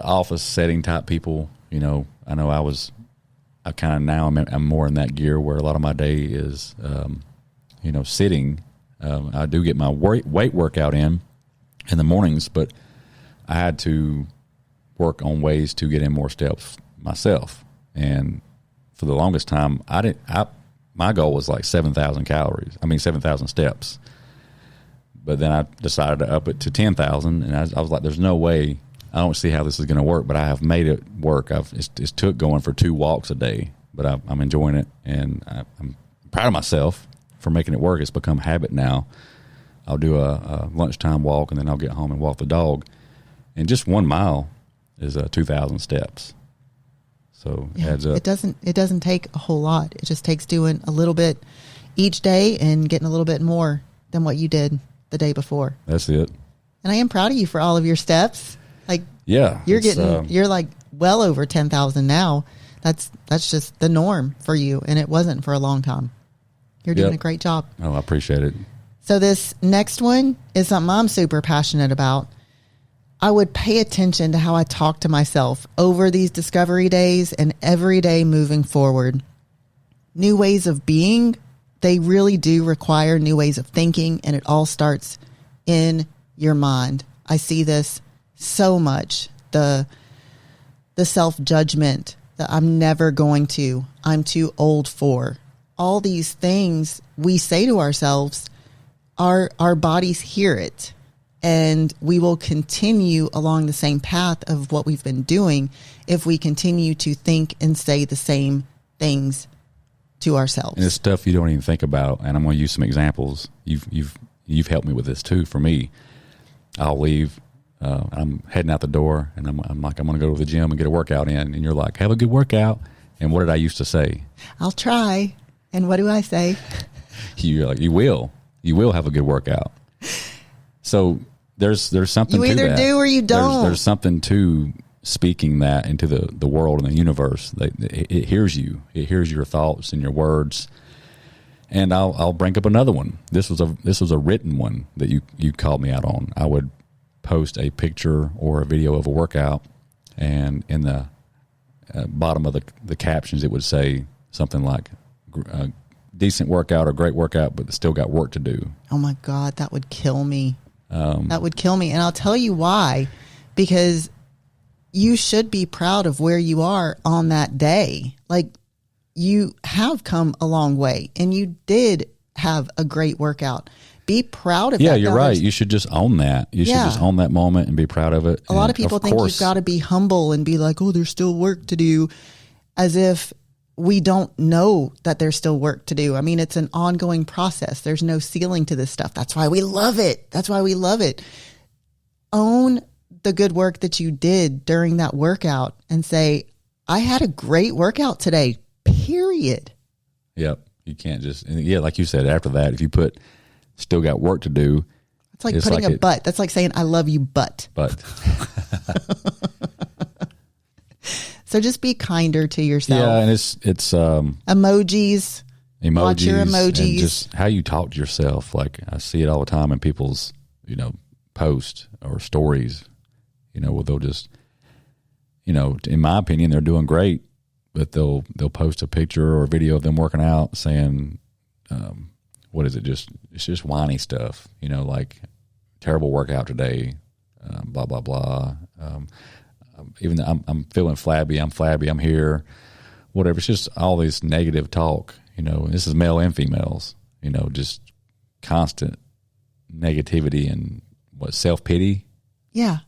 office setting type people, I know I'm more in that gear where a lot of my day is, sitting. I do get my weight workout in the mornings, but I had to work on ways to get in more steps myself. And for the longest time, my goal was like 7,000 steps. But then I decided to up it to 10,000, and I was like, there's no way. I don't see how this is going to work, but I have made it work. It's took going for 2 walks a day, but I'm enjoying it, and I'm proud of myself for making it work. It's become habit now. I'll do a lunchtime walk, and then I'll get home and walk the dog. And just 1 mile is 2,000 steps. So it adds up. It doesn't take a whole lot. It just takes doing a little bit each day and getting a little bit more than what you did the day before. That's it. And I am proud of you for all of your steps. Like, yeah, you're like well over 10,000 now. That's just the norm for you, and it wasn't for a long time. You're doing Yep. a great job. Oh, I appreciate it. So this next one is something I'm super passionate about. I would pay attention to how I talk to myself over these discovery days and every day moving forward. New ways of being, they really do require new ways of thinking, and it all starts in your mind. I see this so much. The self-judgment that I'm never going to, I'm too old for. All these things we say to ourselves, our bodies hear it, and we will continue along the same path of what we've been doing if we continue to think and say the same things to ourselves. And it's stuff you don't even think about. And I'm going to use some examples. You've helped me with this too. For me, I'll leave. I'm heading out the door, and I'm like, I'm going to go to the gym and get a workout in. And you're like, have a good workout. And what did I used to say? I'll try. And what do I say? You're like, you will have a good workout. So there's something You to either that. do or you don't. There's something to speaking that into the world and the universe. It hears you. It hears your thoughts and your words. And I'll bring up another one. This was a written one that you called me out on. I would post a picture or a video of a workout, and in the bottom of the captions it would say something like decent workout or great workout, but still got work to do. Oh my God, that would kill me. That would kill me. And I'll tell you why. Because you should be proud of where you are on that day. Like, you have come a long way, and you did have a great workout. Be proud of that. Yeah, you're right. You should just own that. You should Yeah. just own that moment and be proud of it. A lot of people think you've got to be humble and be like, oh, there's still work to do, as if we don't know that there's still work to do. I mean, it's an ongoing process. There's no ceiling to this stuff. That's why we love it. That's why we love it. Own the good work that you did during that workout and say, I had a great workout today, period. Yep. You can't just, yeah, like you said, after that, if you put still got work to do. It's like putting a but. That's like saying, I love you, but. So just be kinder to yourself. Yeah, and it's emojis. Watch your emojis. And just how you talk to yourself. Like, I see it all the time in people's, posts or stories, where they'll just, in my opinion, they're doing great, but they'll post a picture or a video of them working out saying, what is it? It's just whiny stuff, like terrible workout today, blah, blah, blah. Even though I'm feeling flabby, I'm here, whatever. It's just all this negative talk, this is male and females, just constant negativity and self-pity. Yeah.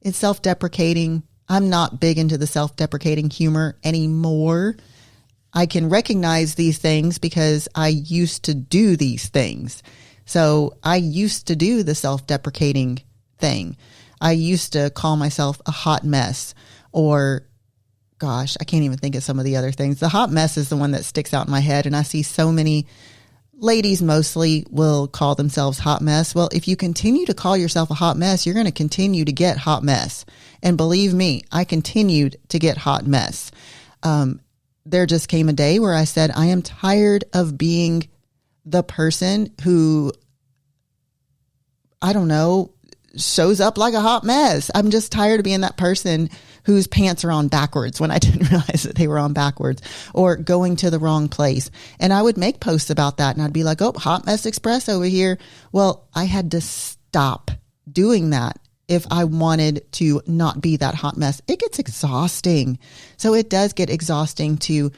It's self-deprecating. I'm not big into the self-deprecating humor anymore. I can recognize these things because I used to do these things. So I used to do the self-deprecating thing. I used to call myself a hot mess, or gosh, I can't even think of some of the other things. The hot mess is the one that sticks out in my head. And I see so many ladies mostly will call themselves hot mess. Well, if you continue to call yourself a hot mess, you're going to continue to get hot mess. And believe me, I continued to get hot mess. There just came a day where I said, I am tired of being the person who, I don't know, shows up like a hot mess. I'm just tired of being that person whose pants are on backwards when I didn't realize that they were on backwards, or going to the wrong place. And I would make posts about that, and I'd be like, oh, Hot Mess Express over here. Well, I had to stop doing that if I wanted to not be that hot mess. It gets exhausting. So it does get exhausting to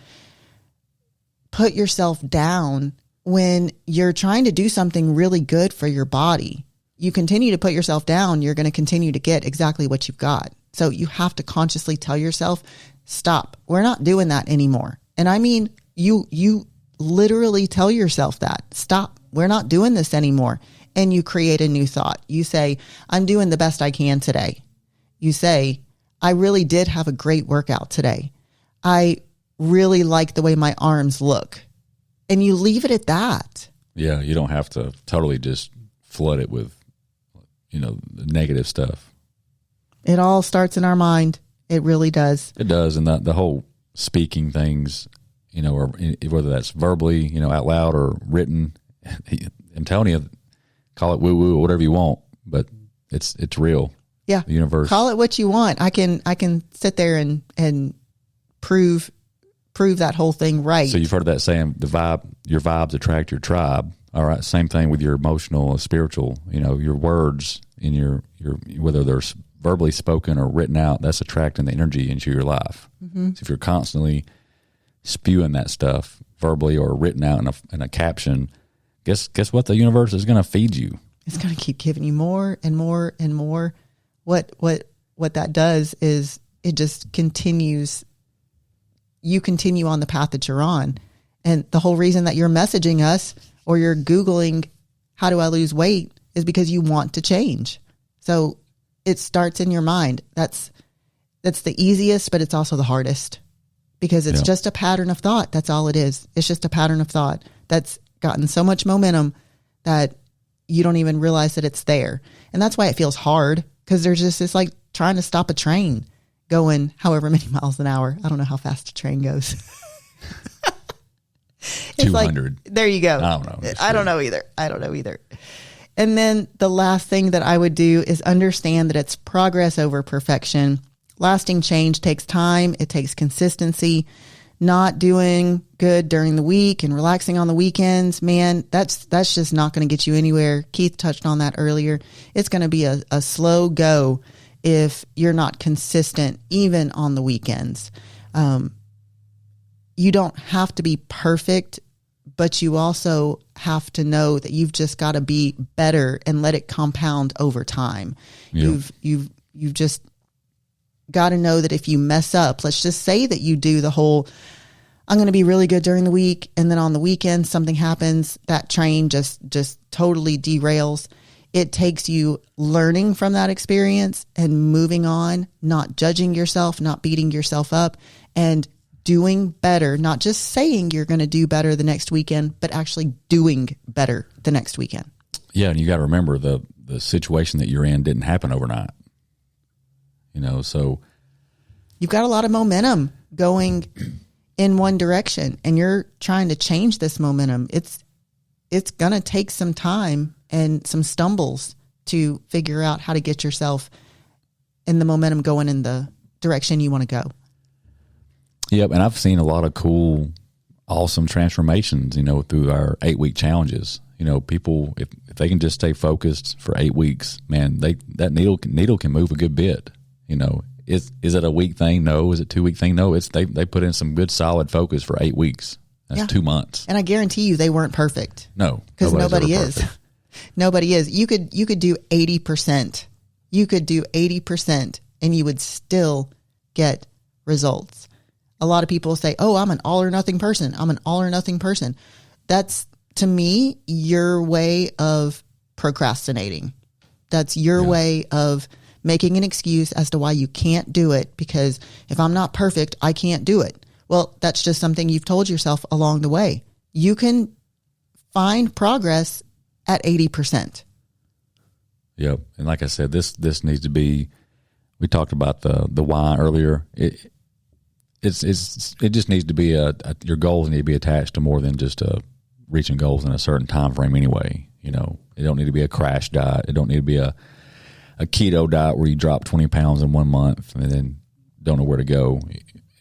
put yourself down when you're trying to do something really good for your body. You continue to put yourself down, you're going to continue to get exactly what you've got. So you have to consciously tell yourself, stop. We're not doing that anymore. And I mean, you literally tell yourself that. Stop. We're not doing this anymore. And you create a new thought. You say, I'm doing the best I can today. You say, I really did have a great workout today. I really like the way my arms look. And you leave it at that. Yeah, you don't have to totally just flood it with the negative stuff. It all starts in our mind. It really does. It does. And the whole speaking things, or whether that's verbally, out loud or written. I'm telling you, call it woo woo or whatever you want, but it's real. Yeah. The universe. Call it what you want. I can sit there and prove that whole thing right. So you've heard of that saying, your vibes attract your tribe. All right. Same thing with your emotional or spiritual, your words in your whether they're verbally spoken or written out, that's attracting the energy into your life. Mm-hmm. So if you're constantly spewing that stuff verbally or written out in a caption, guess what? The universe is going to feed you. It's going to keep giving you more and more and more. What that does is it just continues. You continue on the path that you're on. And the whole reason that you're messaging us or you're Googling, how do I lose weight, is because you want to change. So it starts in your mind. That's the easiest, but it's also the hardest because it's just a pattern of thought. That's all it is. It's just a pattern of thought that's gotten so much momentum that you don't even realize that it's there. And that's why it feels hard, because there's just this like trying to stop a train going however many miles an hour. I don't know how fast a train goes. 200. Like, there you go. I don't know. I don't know either. And then the last thing that I would do is understand that it's progress over perfection. Lasting change takes time. It takes consistency. Not doing good during the week and relaxing on the weekends, man, that's just not going to get you anywhere. Keith touched on that earlier. It's going to be a slow go if you're not consistent, even on the weekends. You don't have to be perfect, but you also have to know that you've just got to be better and let it compound over time. Yep. You've just got to know that if you mess up, let's just say that you do the whole, I'm going to be really good during the week, and then on the weekend something happens, that train just totally derails. It takes you learning from that experience and moving on, not judging yourself, not beating yourself up, and doing better, not just saying you're going to do better the next weekend, but actually doing better the next weekend. Yeah, and you got to remember the situation that you're in didn't happen overnight. So you've got a lot of momentum going in one direction, and you're trying to change this momentum. It's going to take some time and some stumbles to figure out how to get yourself in the momentum going in the direction you want to go. Yep. And I've seen a lot of cool, awesome transformations, through our 8-week challenges. People, if they can just stay focused for 8 weeks, man, that needle can move a good bit. Is it a week thing? No. Is it 2-week thing? No. They put in some good solid focus for 8 weeks. That's 2 months. And I guarantee you they weren't perfect. No. Because nobody is. Nobody is. You could do 80%. You could do 80% and you would still get results. A lot of people say, oh, I'm an all or nothing person. I'm an all or nothing person. That's, to me, your way of procrastinating. That's your way of making an excuse as to why you can't do it, because if I'm not perfect, I can't do it. Well, that's just something you've told yourself along the way. You can find progress at 80%. Yep. And like I said, this needs to be, we talked about the why earlier. It just needs to be your goals need to be attached to more than just reaching goals in a certain time frame anyway. It don't need to be a crash diet. It don't need to be a keto diet where you drop 20 pounds in 1 month and then don't know where to go.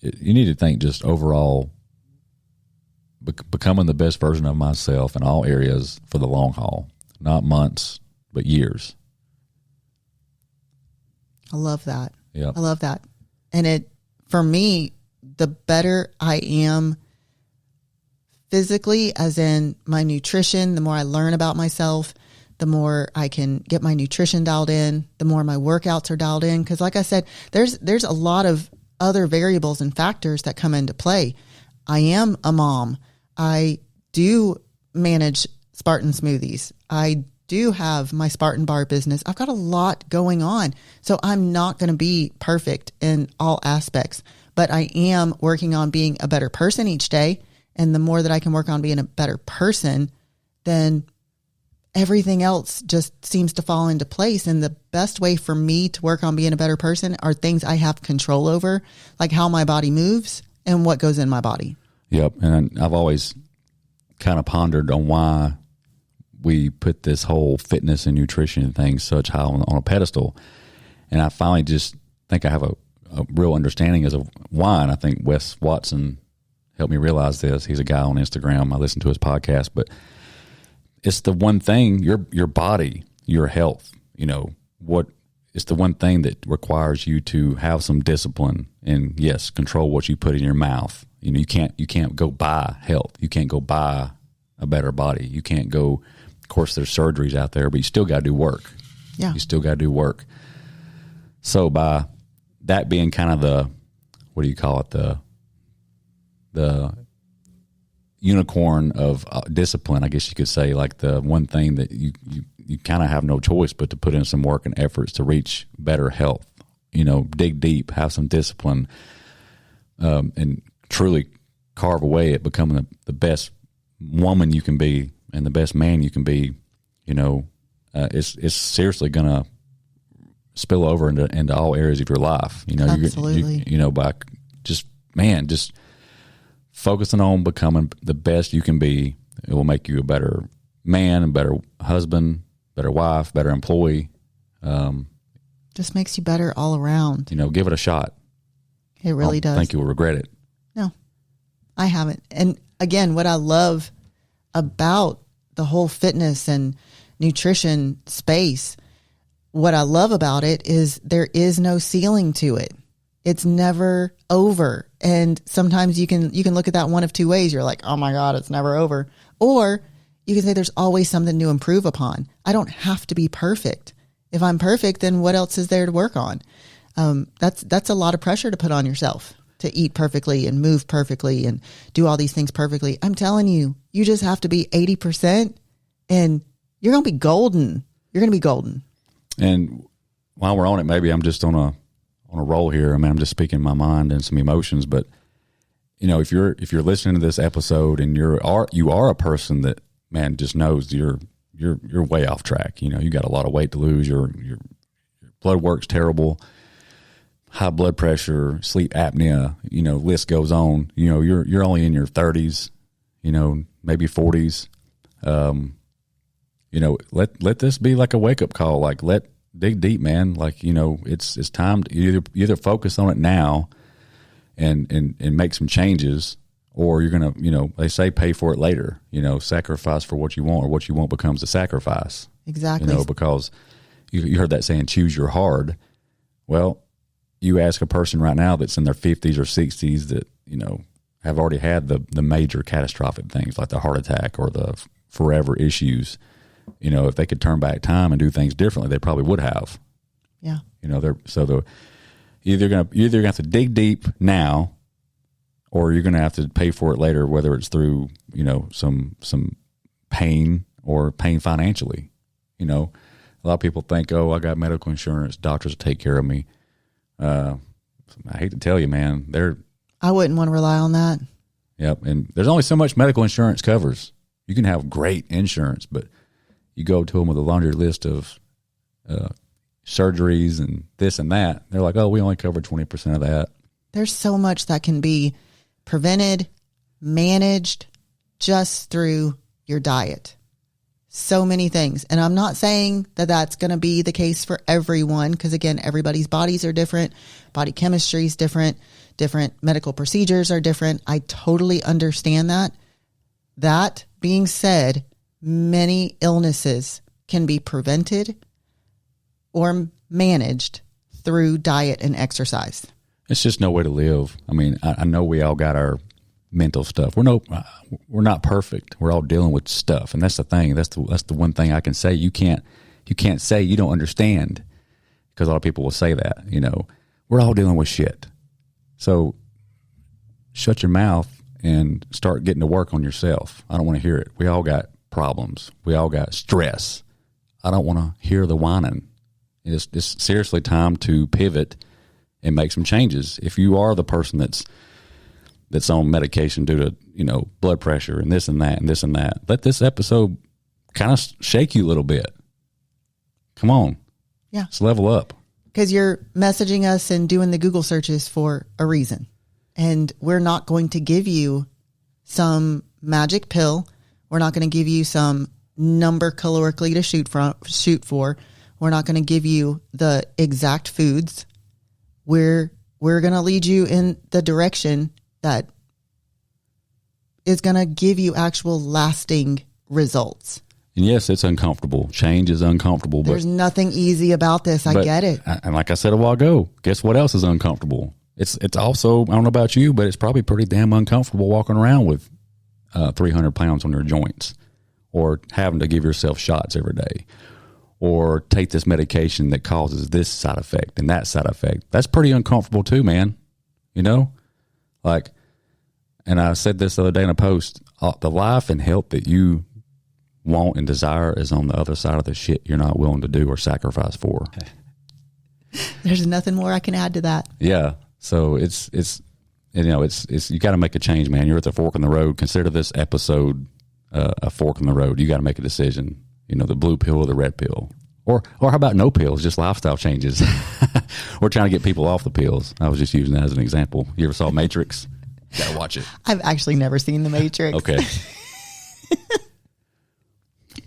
You need to think just overall becoming the best version of myself in all areas for the long haul, not months, but years. I love that. Yeah, I love that. And for me, the better I am physically, as in my nutrition, the more I learn about myself, the more I can get my nutrition dialed in, the more my workouts are dialed in. Because like I said, there's a lot of other variables and factors that come into play. I am a mom. I do manage Spartan Smoothies. I do have my Spartan Bar business. I've got a lot going on. So I'm not going to be perfect in all aspects, but I am working on being a better person each day. And the more that I can work on being a better person, then everything else just seems to fall into place. And the best way for me to work on being a better person are things I have control over, like how my body moves and what goes in my body. Yep. And I've always kind of pondered on why we put this whole fitness and nutrition thing such high on a pedestal. And I finally just think I have a real understanding as of why. And I think Wes Watson helped me realize this. He's a guy on Instagram. I listen to his podcast, but it's the one thing, your body, your health, it's the one thing that requires you to have some discipline and, yes, control what you put in your mouth. You can't go buy health. You can't go buy a better body. You can't go, of course, there's surgeries out there, but you still got to do work. Yeah. You still got to do work. So by that being kind of the, what do you call it? The unicorn of discipline, I guess you could say, like the one thing that you kind of have no choice but to put in some work and efforts to reach better health, dig deep, have some discipline, and truly carve away at becoming the best woman you can be and the best man you can be. It's seriously going to spill over into all areas of your life. Absolutely. By just focusing on becoming the best you can be, it will make you a better man, a better husband, better wife, better employee. Just makes you better all around. Give it a shot. It really does. I think you'll regret it. No, I haven't. And again, what I love about the whole fitness and nutrition space, what I love about it is there is no ceiling to it. It's never over. And sometimes you can look at that one of two ways. You're like, oh my God, it's never over. Or you can say there's always something to improve upon. I don't have to be perfect. If I'm perfect, then what else is there to work on? That's a lot of pressure to put on yourself to eat perfectly and move perfectly and do all these things perfectly. I'm telling you, you just have to be 80% and you're going to be golden. You're going to be golden. And while we're on it, maybe I'm just on a roll here. I mean, I'm just speaking my mind and some emotions, but if you're listening to this episode and you are a person that, man, just knows you're way off track. You got a lot of weight to lose. Your blood work's terrible, high blood pressure, sleep apnea, list goes on. You're only in your 30s, maybe 40s. Let this be like a wake up call. Like, dig deep, man. Like, it's time to either focus on it now and make some changes, or you're going to, they say pay for it later, sacrifice for what you want, or what you want becomes a sacrifice. Exactly. Because you heard that saying, choose your hard. Well, you ask a person right now that's in their 50s or 60s that, have already had the major catastrophic things like the heart attack or the forever issues. If they could turn back time and do things differently, they probably would have. Yeah. You're either gonna have to dig deep now, or you're gonna have to pay for it later, whether it's through some pain or pain financially. A lot of people think, oh, I got medical insurance, doctors will take care of me. I hate to tell you, man, I wouldn't want to rely on that. Yep, and there's only so much medical insurance covers. You can have great insurance, but you go to them with a laundry list of surgeries and this and that. They're like, oh, we only cover 20% of that. There's so much that can be prevented, managed just through your diet. So many things. And I'm not saying that that's going to be the case for everyone, because again, everybody's bodies are different. Body chemistry is different. Different medical procedures are different. I totally understand that. That being said, many illnesses can be prevented or managed through diet and exercise. It's just no way to live. I mean, I know we all got our mental stuff. We're not perfect. We're all dealing with stuff, and that's the thing. That's the one thing I can say. You can't say you don't understand, because a lot of people will say that. We're all dealing with shit. So shut your mouth and start getting to work on yourself. I don't want to hear it. We all got problems. We all got stress. I don't want to hear the whining. It's seriously time to pivot and make some changes. If you are the person that's on medication due to, blood pressure and this and that and this and that, let this episode kind of shake you a little bit. Come on. Yeah. Let's level up. Because you're messaging us and doing the Google searches for a reason. And we're not going to give you some magic pill. We're not going to give you some number calorically to shoot for. We're not going to give you the exact foods. We're going to lead you in the direction that is going to give you actual lasting results. And yes, it's uncomfortable. Change is uncomfortable. There's nothing easy about this. I get it. And like I said a while ago, guess what else is uncomfortable? It's also, I don't know about you, but it's probably pretty damn uncomfortable walking around with 300 pounds on your joints, or having to give yourself shots every day, or take this medication that causes this side effect and that side effect. That's pretty uncomfortable too, man. You know, like, and I said this the other day in a post, the life and health that you want and desire is on the other side of the shit you're not willing to do or sacrifice for. There's nothing more I can add to that. Yeah. So it's you know, it's you got to make a change, man. You're at the fork in the road. Consider this episode a fork in the road. You got to make a decision. You know, the blue pill or the red pill, or how about no pills, just lifestyle changes. We're trying to get people off the pills. I was just using that as an example. You ever saw Matrix? Got to watch it. I've actually never seen The Matrix. Okay.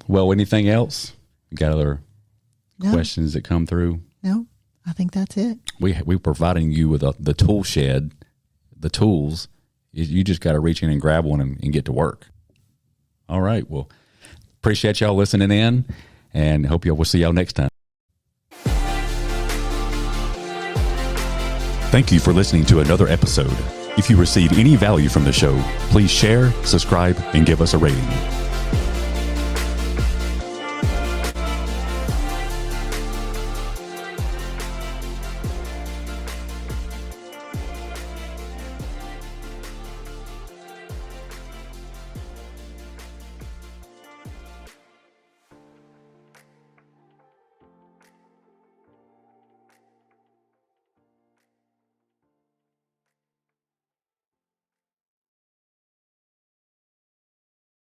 Well, anything else? You got other questions that come through? No, I think that's it. We're providing you with the tool shed, the tools. You just got to reach in and grab one and get to work. All right. Well, appreciate y'all listening in, and hope we'll see y'all next time. Thank you for listening to another episode. If you receive any value from the show, please share, subscribe, and give us a rating.